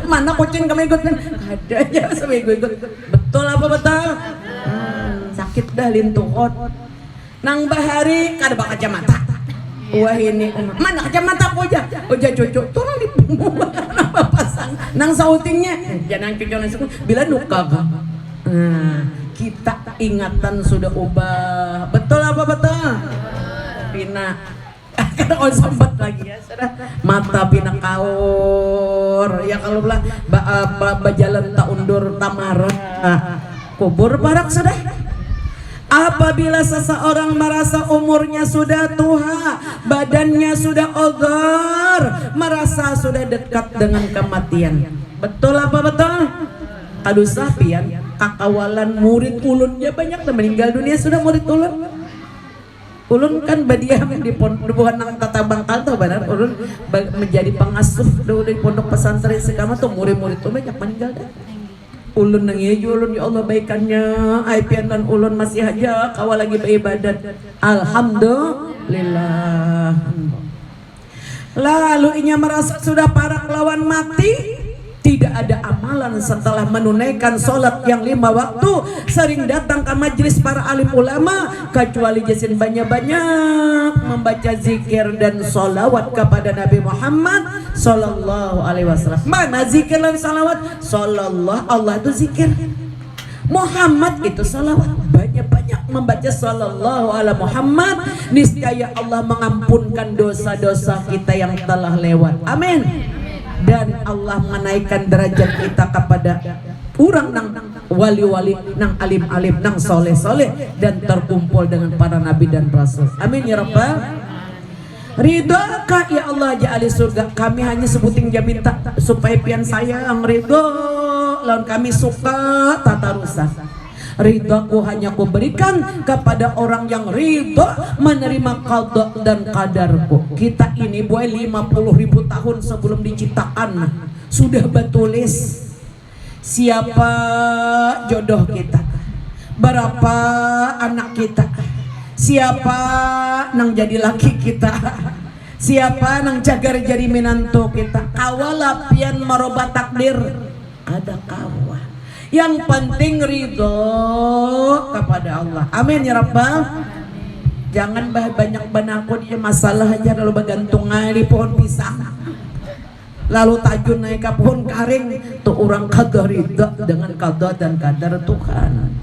Mana kucing kamu igot kan? Ada aja asa maigot. Betul apa betul? Sakit dah lintuhot. Nang bahari kada bak kacamata. Wah ini mana kacamata aku aja. Oja cucu turun di punggung apa pasang. Nang sautingnya jangan cucu nang bila nuka. Kita ingatan sudah ubah. Betul apa betul? Pina kada on sambat lagi ya sudah mata pina kaur ya kalau belah bajalan tak undur tamara kubur barak sudah. Apabila seseorang merasa umurnya sudah tua, badannya sudah ogar, merasa sudah dekat dengan kematian. Betul apa betul? Aduh sapian, kakawalan murid ulunnya banyak dan meninggal dunia sudah murid ulun. Ulun kan badiam di pondok nang tata bangkal tuh benar. Ulun menjadi pengasuh di pondok pesantren sekarang tuh murid-murid tuh banyak meninggal dah. Ulun nang iya ulun ya Allah baikannya ai pianan ulun masih aja kawal lagi beribadat. Alhamdulillah. Lalu inya merasa sudah parah lawan mati, tidak ada amalan setelah menunaikan sholat yang 5 waktu, sering datang ke majelis para alim ulama kecuali jasin banyak-banyak membaca zikir dan sholawat kepada Nabi Muhammad sallallahu alaihi wasallam. Mana zikir dan sholawat? Sallallahu, Allah itu zikir, Muhammad itu sholawat. Banyak-banyak membaca sallallahu ala Muhammad, niscaya Allah mengampunkan dosa-dosa kita yang telah lewat. Amin. Dan Allah menaikkan derajat kita kepada orang nang wali-wali, nang alim-alim, nang soleh-soleh, dan terkumpul dengan para nabi dan rasul. Amin ya rabbal. Ridhaka ya Allah ja'ali surga. Kami hanya sebuting minta supaya pian sayang ridho lawan kami suka tata rusak. Ridhaku hanya ku berikan kepada orang yang ridho menerima qada dan qadarku. Kita ini boy 50.000 tahun sebelum diciptakan sudah bertulis siapa jodoh kita, berapa anak kita, siapa nang jadi laki kita, siapa nang cagar jadi menantu kita. Kawala pian maroba takdir ada kawah. Yang penting ridho kepada Allah. Amin ya rabbal. Jangan banyak banako dia masalah aja lalu bagantung di pohon pisang, lalu tajun naik ke pohon karing. Tuh orang kada ridho dengan qada dan qadar Tuhan.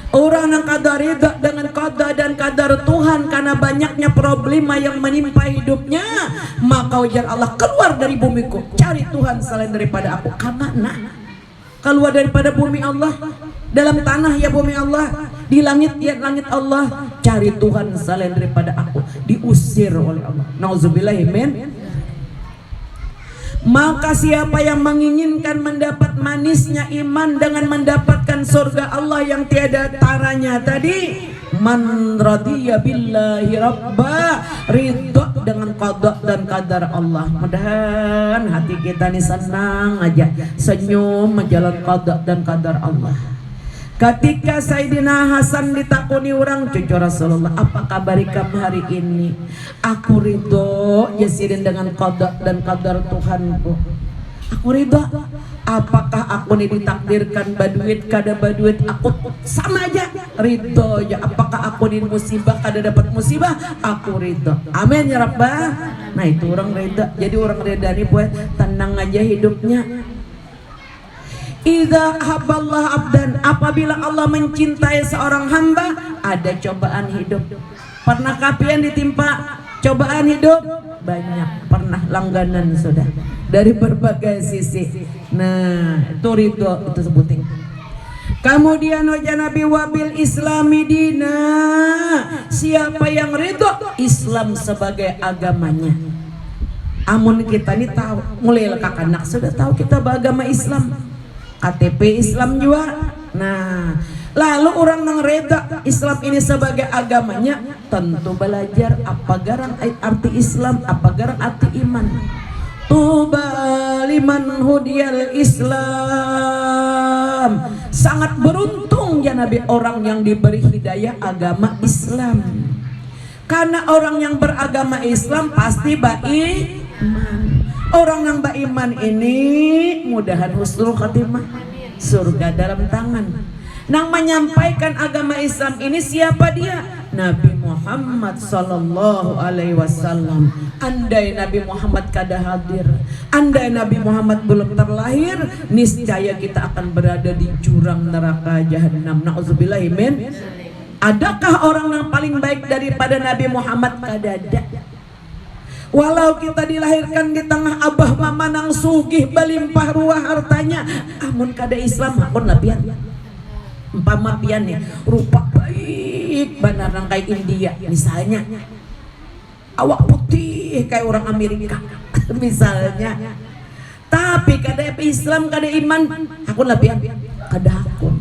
Orang yang kada ridho dengan qada dan qadar Tuhan karena banyaknya problema yang menimpa hidupnya, maka ujar Allah, keluar dari bumiku, cari Tuhan selain daripada aku. Kamana? Keluar daripada bumi Allah, dalam tanah ya bumi Allah, di langit ya langit Allah, cari Tuhan selain daripada aku, diusir oleh Allah. Nauzubillahi min. Maka siapa yang menginginkan mendapat manisnya iman dengan mendapatkan surga Allah yang tiada taranya tadi, man radiya billahi rabba, ridho dengan qada dan qadar Allah. Mudah-mudahan hati kita ini senang aja, senyum menjalan qada dan qadar Allah. Ketika Sayyidina Hasan ditakuni orang, cucu Rasulullah, apa kabar kamu hari ini? Aku ridho jasirin dengan qada dan qadar Tuhanku. Aku ridho. Apakah aku ini ditakdirkan baduit kada baduit, aku sama aja ridho aja. Apakah aku ini musibah kada dapat musibah, aku ridho. Amin ya Rabbah. Nah itu orang ridho. Jadi orang ridho ini buat tenang aja hidupnya. Idza haballah abdan, apabila Allah mencintai seorang hamba, ada cobaan hidup. Pernah kapian ditimpa cobaan hidup? Banyak, pernah langganan sudah dari berbagai sisi. Nah, itu ridho, itu sebutin. Kemudian wajah Nabi wabil islami dina, siapa yang ridho Islam sebagai agamanya. Amun kita ini tahu, mulai lekak anak sudah tahu kita beragama Islam, KTP Islam juga. Nah, lalu orang yang reda Islam ini sebagai agamanya, tentu belajar apa garang arti Islam, apa garang arti iman. Tuba liman hudiyal Islam. Sangat beruntung ya Nabi orang yang diberi hidayah agama Islam. Karena orang yang beragama Islam pasti beriman. Orang yang beriman ini mudahan husnul khatimah, surga dalam tangan. Nang menyampaikan agama Islam ini siapa dia? Nabi Muhammad sallallahu alaihi wasallam. Andai Nabi Muhammad kada hadir, andai Nabi Muhammad belum terlahir, niscaya kita akan berada di jurang neraka jahanam. Nauzubillah min. Adakah orang yang paling baik daripada Nabi Muhammad? Kada ada. Walau kita dilahirkan di tengah abah mama nang sugih belimpah ruah hartanya, amun kada Islam akun lapian. Umpama pian ya, rupa baik benar nang kayak India misalnya, awak putih kayak orang Amerika misalnya, tapi kada Islam kada iman, akun lapian kada akun.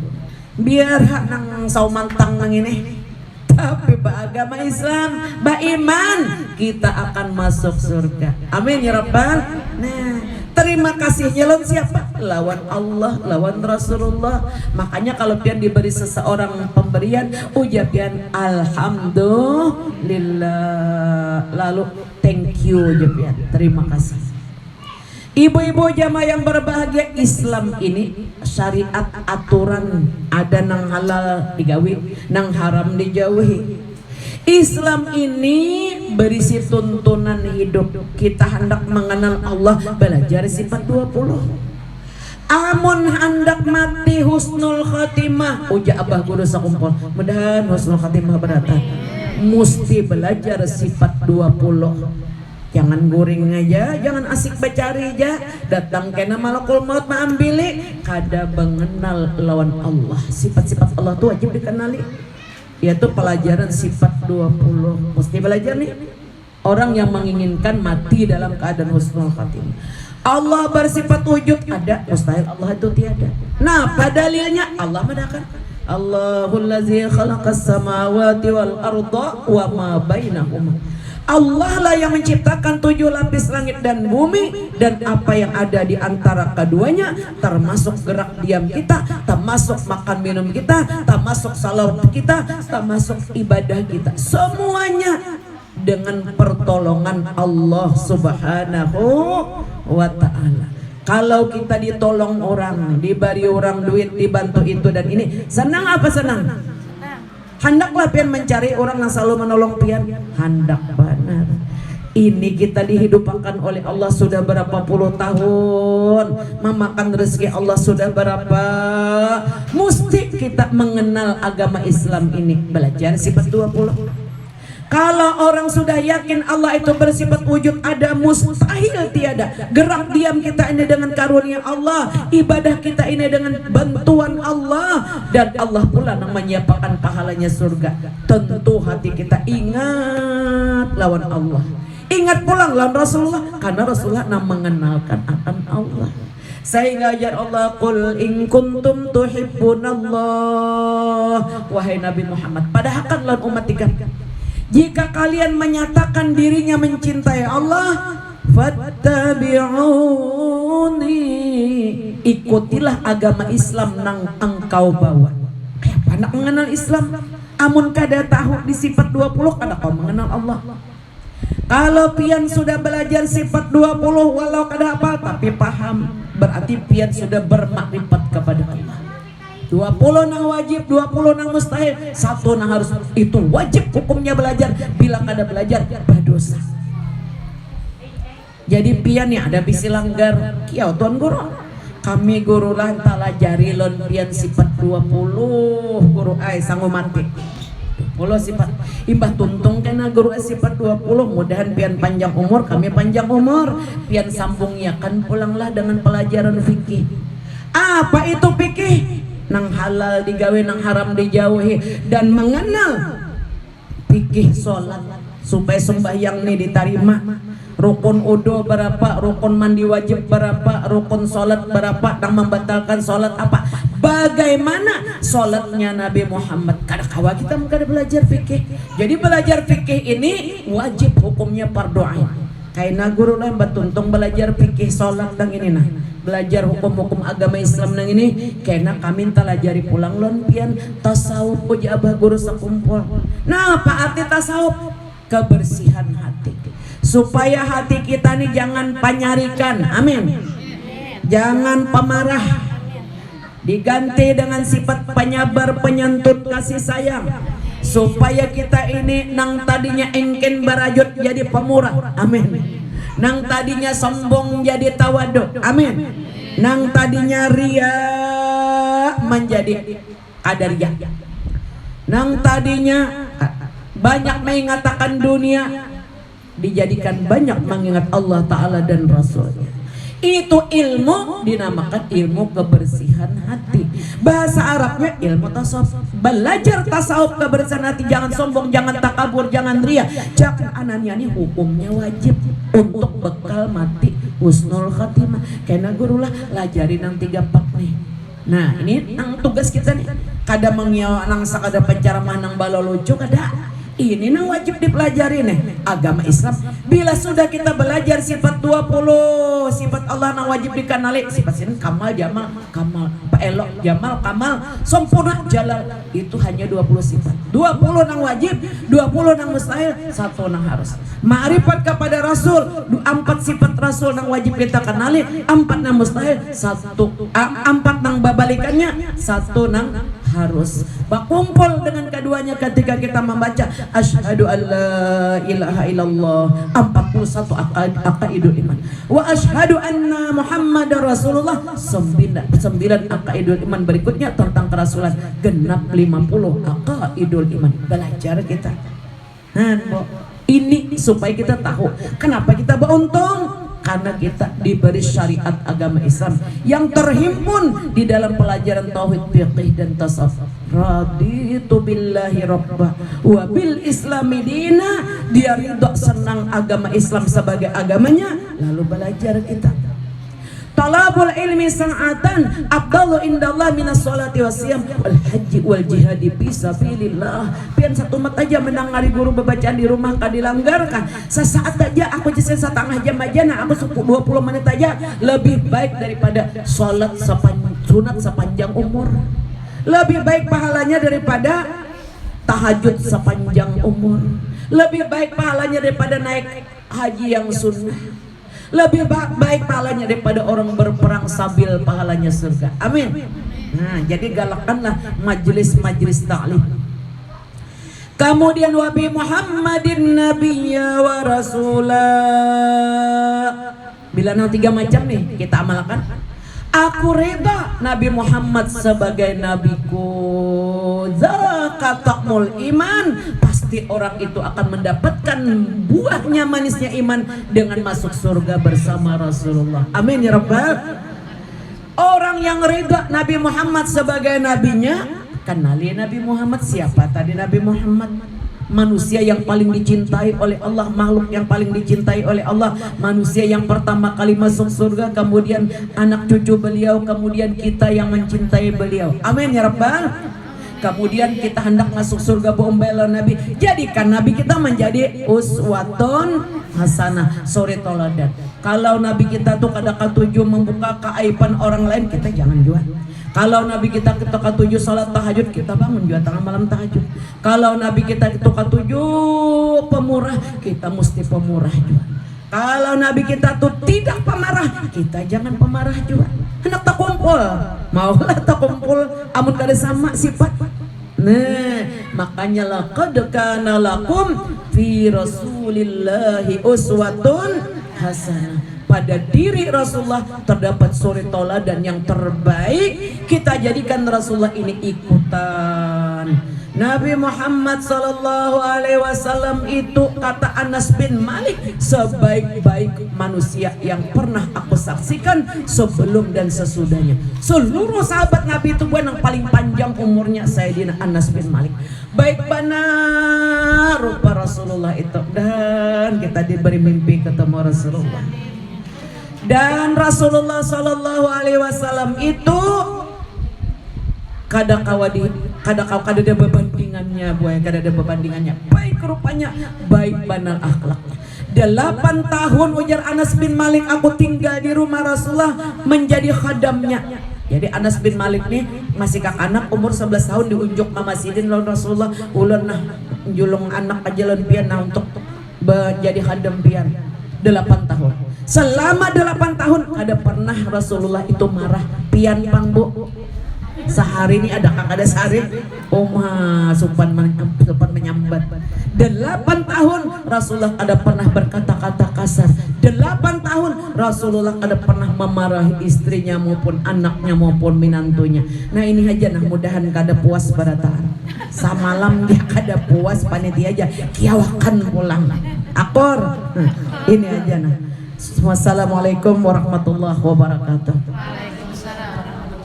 Biar hak nang saumantang nang ini, tapi beragama Islam, beriman, kita akan masuk surga. Amin ya Rabbal. Nah, terima kasihnya lawan siapa? Lawan Allah, lawan Rasulullah. Makanya kalau pian diberi seseorang pemberian, ujar pian alhamdulillah, lalu thank you aja pian, terima kasih. Ibu-ibu jamaah yang berbahagia, Islam ini syariat aturan, ada nang halal digawi, nang haram dijauhi. Islam ini berisi tuntunan hidup. Kita hendak mengenal Allah, belajar sifat 20. Amun hendak mati husnul khatimah, uja abah guru sakumpul, mudahan husnul khatimah beratan, mesti belajar sifat 20. Jangan guring aja, jangan asik becari aja, datang kena malakul maut maambili, kada mengenal lawan Allah. Sifat-sifat Allah itu wajib dikenali, yaitu pelajaran sifat 20. Mesti belajar nih, orang yang menginginkan mati dalam keadaan husnul khatimah. Allah bersifat wujud, ada, mustahil Allah itu tiada. Nah, pada dalilnya Allah mengatakan Allahul ladzi khalaqas samawati wal arda wa ma bainahuma. Allah lah yang menciptakan 7 lapis langit dan bumi dan apa yang ada di antara keduanya, termasuk gerak diam kita, termasuk makan minum kita, termasuk salawat kita, termasuk ibadah kita, semuanya dengan pertolongan Allah Subhanahu wa ta'ala. Kalau kita ditolong orang, diberi orang duit, dibantu itu dan ini, senang apa senang? Hendaklah pian mencari orang yang selalu menolong pian, hendak benar. Ini kita dihidupkan oleh Allah sudah berapa puluh tahun, memakan rezeki Allah sudah berapa. Mesti kita mengenal agama Islam ini, belajar sifat 20. Kalau orang sudah yakin Allah itu bersifat wujud, ada, mustahil tiada. Gerak diam kita ini dengan karunia Allah, ibadah kita ini dengan bantuan Allah, dan Allah pula yang menyiapkan pahalanya surga. Tentu hati kita ingat lawan Allah, ingat pulang lawan Rasulullah, karena Rasulullah yang mengenalkan akan Allah. Sehingga ajar Allah, qul in kuntum tuhibbunallah, wahai Nabi Muhammad, padahal lawan umat tiga, jika kalian menyatakan dirinya mencintai Allah, fattabi'uni, ikutilah agama Islam nang engkau bawa. nak mengenal Islam. Amun kada tahu di sifat 20 kada kau mengenal Allah. Kalau pian sudah belajar sifat 20 walau kada apa tapi paham, berarti pian sudah bermakrifat kepada Allah. 20 nang wajib, 20 nang mustahil, 1 nang harus. Itu wajib hukumnya belajar. Bila kada belajar berdosa. Jadi pian ya ada bisi langgar. Kiau tuan guru, kami guru lah talajari lon pian sifat 20 guru ai sanggup mati. 20 sifat imbah tuntung kena guru sifat 20, mudahan pian panjang umur, kami panjang umur, pian sambung ya kan pulanglah dengan pelajaran fikih. Apa itu fikih? Nang halal digawe, nang haram dijauhi, dan mengenal fikih sholat supaya sembahyang ini diterima. Rukun udu berapa, rukun mandi wajib berapa, rukun sholat berapa, dan membatalkan sholat apa, bagaimana sholatnya Nabi Muhammad. Kada kawa kita kada belajar fikih. Jadi belajar fikih ini wajib hukumnya fardu ain. Kaina guru lah batuntung belajar fikih sholat dan ini nah, belajar hukum-hukum agama Islam nang ini, karena kami talajari pulang lon pian tasawuf puja abah guru sekumpul. Nah, apa arti tasawuf? Kebersihan hati, supaya hati kita nih jangan panyarikan, amin. Jangan pemarah, diganti dengan sifat penyabar, penyantun, kasih sayang, supaya kita ini nang tadinya engken barajut jadi pemurah, amin. Nang tadinya sombong jadi tawadu, amin. Nang tadinya ria menjadi qadariyah. Nang tadinya banyak mengatakan dunia dijadikan banyak mengingat Allah Ta'ala dan Rasulnya. Itu ilmu dinamakan ilmu kebersihan hati. Bahasa Arabnya ilmu tasawuf. Belajar tasawuf kebersihan hati, jangan sombong, jangan takabur, jangan ria, jangan anania. Ini hukumnya wajib untuk bekal mati husnul khatimah. Karena guru lah lajari nang 3 pak nih. Nah ini nang tugas kita nih. Kada mengiau nang sakada penceramah nang balo lucu kada. Ini nang wajib dipelajari nih agama Islam. Bila sudah kita belajar sifat 20 sifat Allah nang wajib dikenali, sifat sini kamal, jamal, kamal, elok, jamal, kamal, sempurna, jalal, itu hanya 20 sifat. 20 nang wajib, 20 nang mustahil, 1 nang harus. Ma'rifat kepada Rasul, 4 sifat Rasul nang wajib kita kenali, 4 nang mustahil, 4 nang babalikannya, 1 nang harus. Berkumpul dengan keduanya ketika kita membaca asyhadu alla ilaha illallah, 41 aqaidul iman, wa asyhadu anna muhammadar rasulullah, 9 aqaidul iman berikutnya tentang kerasulan, genap 50 aqaidul iman. Belajar kita ini supaya kita tahu kenapa kita beruntung. Karena kita diberi syariat agama Islam yang terhimpun di dalam pelajaran tauhid, fiqih dan tasawuf. Raditu billahi rabba wa bil islami dina. Dia ridha senang agama Islam sebagai agamanya, lalu belajar kita. Talabul ilmi sa'atan afdalu indallah minas sholati wassiyam wal haji wal jihadi fisabilillah. Pian 1 menit aja menangari guru bacaan di rumah kadilanggarkan. Sesaat aja aku jasa setengah jam aja, nah aku 20 menit aja lebih baik daripada sholat sunat sepanjang umur. Lebih baik pahalanya daripada tahajud sepanjang umur. Lebih baik pahalanya daripada naik haji yang sunnah. Lebih baik pahalanya daripada orang berperang sambil pahalanya surga. Amin. Nah, jadi galakkanlah majelis-majelis ta'lim. Kemudian wabi Muhammadin nabiyya wa rasulah. Bila 3 macam nih kita amalkan. Aku reda Nabi Muhammad sebagai nabiku. Zakatakmul iman. Pasti orang itu akan mendapatkan buahnya manisnya iman dengan masuk surga bersama Rasulullah. Amin ya Rabbal. Orang yang reda Nabi Muhammad sebagai nabinya, kenali Nabi Muhammad. Siapa tadi Nabi Muhammad? Manusia yang paling dicintai oleh Allah, makhluk yang paling dicintai oleh Allah, manusia yang pertama kali masuk surga, kemudian anak cucu beliau, kemudian kita yang mencintai beliau. Amin ya Rabbal. kemudian kita hendak masuk surga bombelo Nabi. Jadikan Nabi kita menjadi uswatun hasanah, suri toladan. Kalau Nabi kita tuh kada katuju membuka keaiban orang lain, kita jangan jual. Kalau Nabi kita katuju salat tahajud, kita bangun juga tengah malam tahajud. Kalau Nabi kita katuju pemurah, kita mesti pemurah juga. Kalau Nabi kita tuh tidak pemarah, kita jangan pemarah juga. Hendak tak kumpul, maulah tak kumpul, amun kada sama sifat. Nah, makanya laqad kana lakum fi rasulillahi uswatun hasanah. Pada diri Rasulullah terdapat suri toladan yang terbaik. Kita jadikan Rasulullah ini ikutan. Nabi Muhammad sallallahu alaihi wasallam itu, kata Anas bin Malik, sebaik-baik manusia yang pernah aku saksikan sebelum dan sesudahnya. Seluruh sahabat Nabi itu yang paling panjang umurnya Sayyidina Anas bin Malik. Baik benar rupa Rasulullah itu, dan kita diberi mimpi ketemu Rasulullah. Dan Rasulullah sallallahu alaihi wasallam itu kada ada berbandingannya, kada ada berbandingannya. Baik rupanya, baik benar akhlaknya. 8 tahun ujar Anas bin Malik aku tinggal di rumah Rasulullah menjadi khadamnya. Jadi Anas bin Malik nih masih anak umur 11 tahun diunjuk sama Sidin lawan Rasulullah, ulun nah julung anak aja lawan pian nah untuk menjadi khadam pian 8 tahun. Selama 8 tahun ada pernah Rasulullah itu marah pian pang bu. Sehari ini ada kakak ada sehari supan menyambat. 8 tahun Rasulullah ada pernah berkata-kata kasar. 8 tahun Rasulullah ada pernah memarahi istrinya maupun anaknya maupun minantunya. Nah ini aja nah mudahan kada puas pada tahan. Samalam dia kada puas panitia aja kiawakan pulang. Akor. Ini aja nah. Wassalamualaikum warahmatullahi wabarakatuh.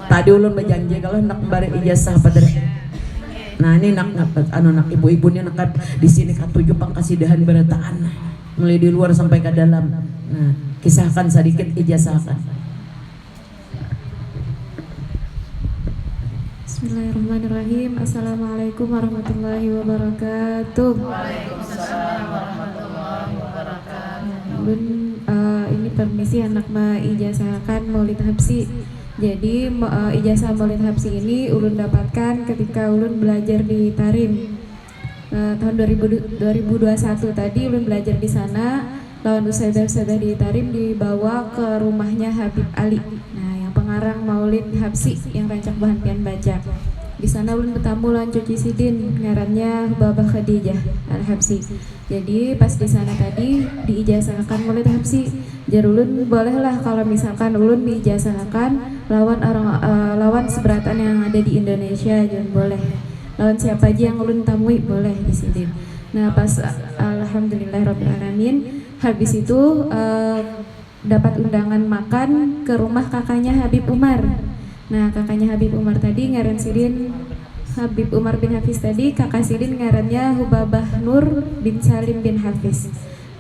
Tadi ulun berjanji kalau nak bari ijazah padre. Nah ini nak ibu-ibunya nak di sini katuju pangkasidahan berataan. Mulai di luar sampai ke dalam. Nah, kisahkan sedikit ijazahkan. Bismillahirrahmanirrahim. Assalamualaikum warahmatullahi wabarakatuh. Waalaikumsalam warahmatullahi wabarakatuh. Ulun ini permisi anak ijazahkan Maulid Habsi. Jadi ijazah Maulid Habsi ini ulun dapatkan ketika ulun belajar di Tarim tahun 2021 tadi ulun belajar di sana. Lawan ustadzah di Tarim dibawa ke rumahnya Habib Ali. Nah, yang pengarang Maulid Habsi yang rancak bahan pian baca. Di sana ulun bertamu lawan cuci sidin ngarannya Babah Khadijah Al-Habsi. Jadi pas di sana tadi diijazahkan Maulid Habsi. Jar ulun bolehlah kalau misalkan ulun diijazahkan lawan seberatan yang ada di Indonesia, jangan boleh. Lawan siapa aja yang ulun tamui boleh di sini. Nah pas alhamdulillahirabbil alamin habis itu dapat undangan makan ke rumah kakaknya Habib Umar. Nah kakaknya Habib Umar tadi ngaran Sidin Habib Umar bin Hafiz tadi, kakak Sidin ngarannya Hubabah Nur bin Salim bin Hafiz.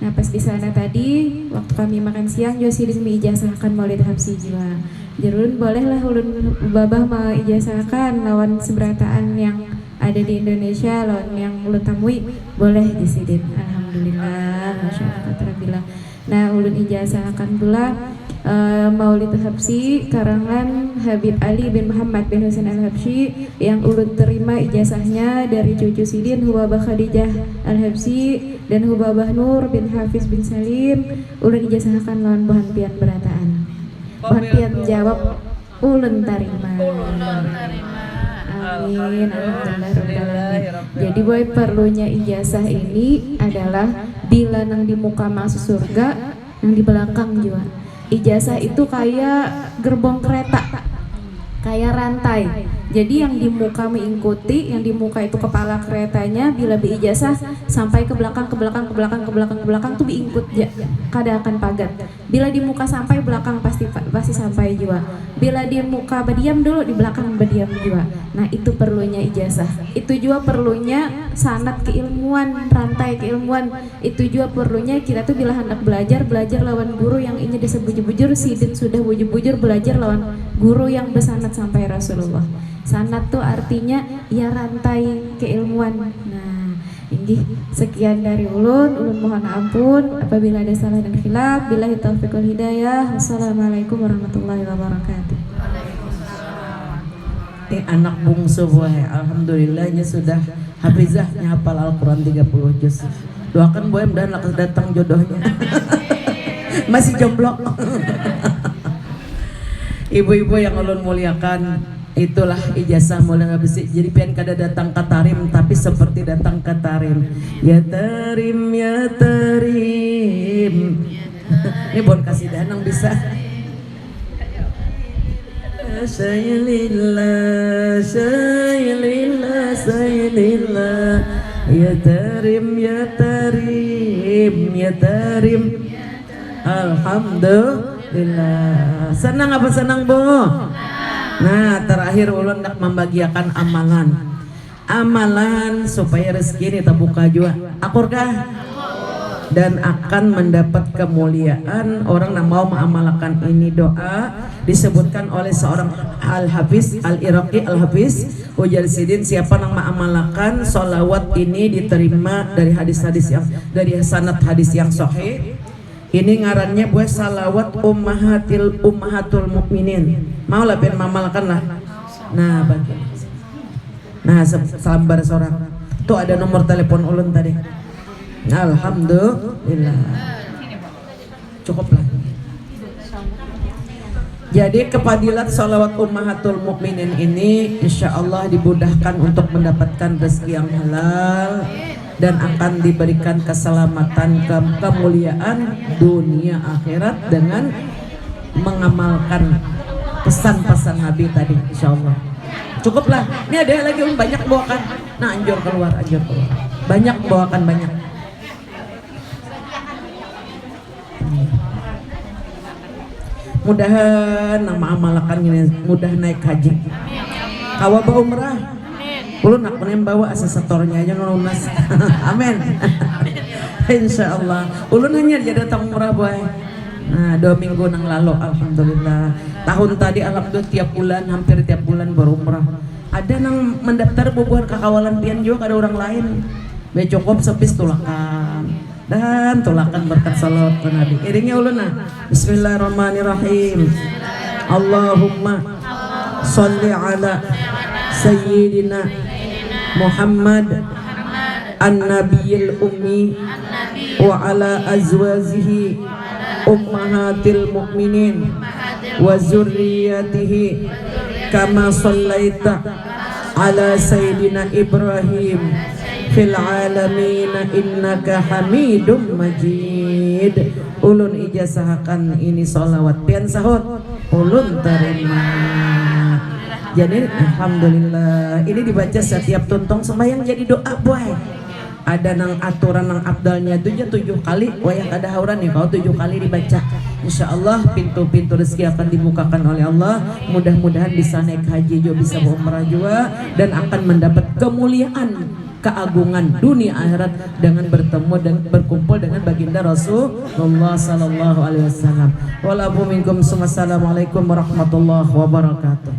Nah pas di sana tadi waktu kami makan siang juga Sidin meijazahkan Maulid Habsi juga. Jarun bolehlah ulun Hubabah meijazahkan lawan seberataan yang ada di Indonesia, lawan yang ulun tamui boleh di Sidin. Alhamdulillah, masyaallah. Nah ulun ijazahkan pula Maulid Habsi karangan Habib Ali bin Muhammad bin Husain Al-Habsyi yang ulun terima ijazahnya dari cucu Sidin Hubabah Khadijah Al-Habsyi dan Hubabah Nur bin Hafiz bin Salim. Ulun ijazahkan lawan bahan pian berataan. Bahan pian jawab ulun tarima. Amin. Alhamdulillah. Jadi boy perlunya ijazah ini adalah bila nang di muka masuk surga, nang di belakang juga. Ijazah itu kayak gerbong kereta, kayak rantai. Jadi yang di muka mengikuti, yang di muka itu kepala keretanya. Bila beijazah sampai ke belakang tuh diikut ya, kada akan pagat. Bila di muka sampai belakang pasti sampai juga. Bila di muka berdiam dulu, di belakang berdiam juga. Nah itu perlunya ijazah. Itu juga perlunya sanad keilmuan, rantai keilmuan. Itu juga perlunya kita tuh bila hendak belajar lawan guru yang ini disebut bujur. Sidin sudah bujur belajar lawan guru yang bersanad sampai Rasulullah. Sanad tuh artinya ya rantai keilmuan. Nah, ini sekian dari ulun mohon ampun apabila ada salah dan khilaf. Billahi taufiq wal hidayah. Wassalamualaikum warahmatullahi wabarakatuh. Ini anak bungsu boy, alhamdulillahnya sudah hafizahnya hafal Al-Quran 30 juz. Doakan boy mudah-mudahan datang jodohnya. Masih jomblo. Ibu-ibu yang ulun muliakan, itulah ijazah Maulana Habsi. Jadi pian kada datang ke tarim tapi seperti datang ke tarim. Ya tarim ya tarim. Ini bon kasih danang bisa. Saya lillah, saya lillah, saya lillah. Ya tarim ya tarim, ya tarim. Alhamdulillah. Senang apa senang bu? Nah terakhir ulun nak membagiakan amalan supaya rezeki ini terbuka juga. Akurkah? Dan akan mendapat kemuliaan orang yang mau mengamalkan ini. Doa disebutkan oleh seorang Al-Hafiz Al-Iraqi Al-Hafiz Ujar Sidin, siapa yang mengamalkan sholawat ini diterima dari hadis-hadis yang dari sanad hadis yang sahih. Ini ngarannya buat salawat ummahatul mukminin. Mau lah pengen mamalkan lah. Nah bagi. Nah sabar seorang. Tuh ada nomor telepon ulun tadi. Alhamdulillah. Cukuplah. Jadi kepadilat sholawat ummahatul mukminin ini insya Allah dimudahkan untuk mendapatkan rezeki yang halal dan akan diberikan keselamatan, kemuliaan dunia akhirat dengan mengamalkan pesan-pesan Nabi tadi insya Allah. Cukuplah. Ini ada lagi banyak bawakan. Nah anjur keluar. Banyak bawakan banyak. Mudahan nama amalkan ini mudah naik haji. Kawa bawa umrah. Ulun nak penem bawa asesatornya aja lunas. Amin. Insya Allah. Ulun hanya dia datang umrah boy. Nah 2 minggu nang lalu alhamdulillah. Tahun tadi alhamdulillah tiap bulan hampir tiap bulan berumrah. Ada nang mendaftar bubuhan kakawalan pian juga ada orang lain. Be cukup sepis tulakan. Dan tulakan berkat salawat ke Nabi. Iringnya uluna. Bismillahirrahmanirrahim. Allahumma salli ala Sayyidina Muhammad an-nabiyil ummi wa ala azwajihi ummahatil mu'minin wa zurriyatihi kama sallaita ala Sayyidina Ibrahim fil alamin innaka hamidum majid. Ulun ijazahakan ini sholawat pian sahut ulun terima. Jadi alhamdulillah ini dibaca setiap tuntong sembahyang jadi doa boy. Ada nang aturan nang abdalnya 7 kali wayang ada hauran nih kalau 7 kali dibaca. Insyaallah pintu-pintu rezeki akan dibukakan oleh Allah. Mudah-mudahan bisa naik haji juga, bisa berumrah juga dan akan mendapat kemuliaan keagungan dunia akhirat dengan bertemu dan berkumpul dengan baginda Rasulullah sallallahu alaihi wasallam. Walaupun minkum assalamualaikum warahmatullahi wabarakatuh.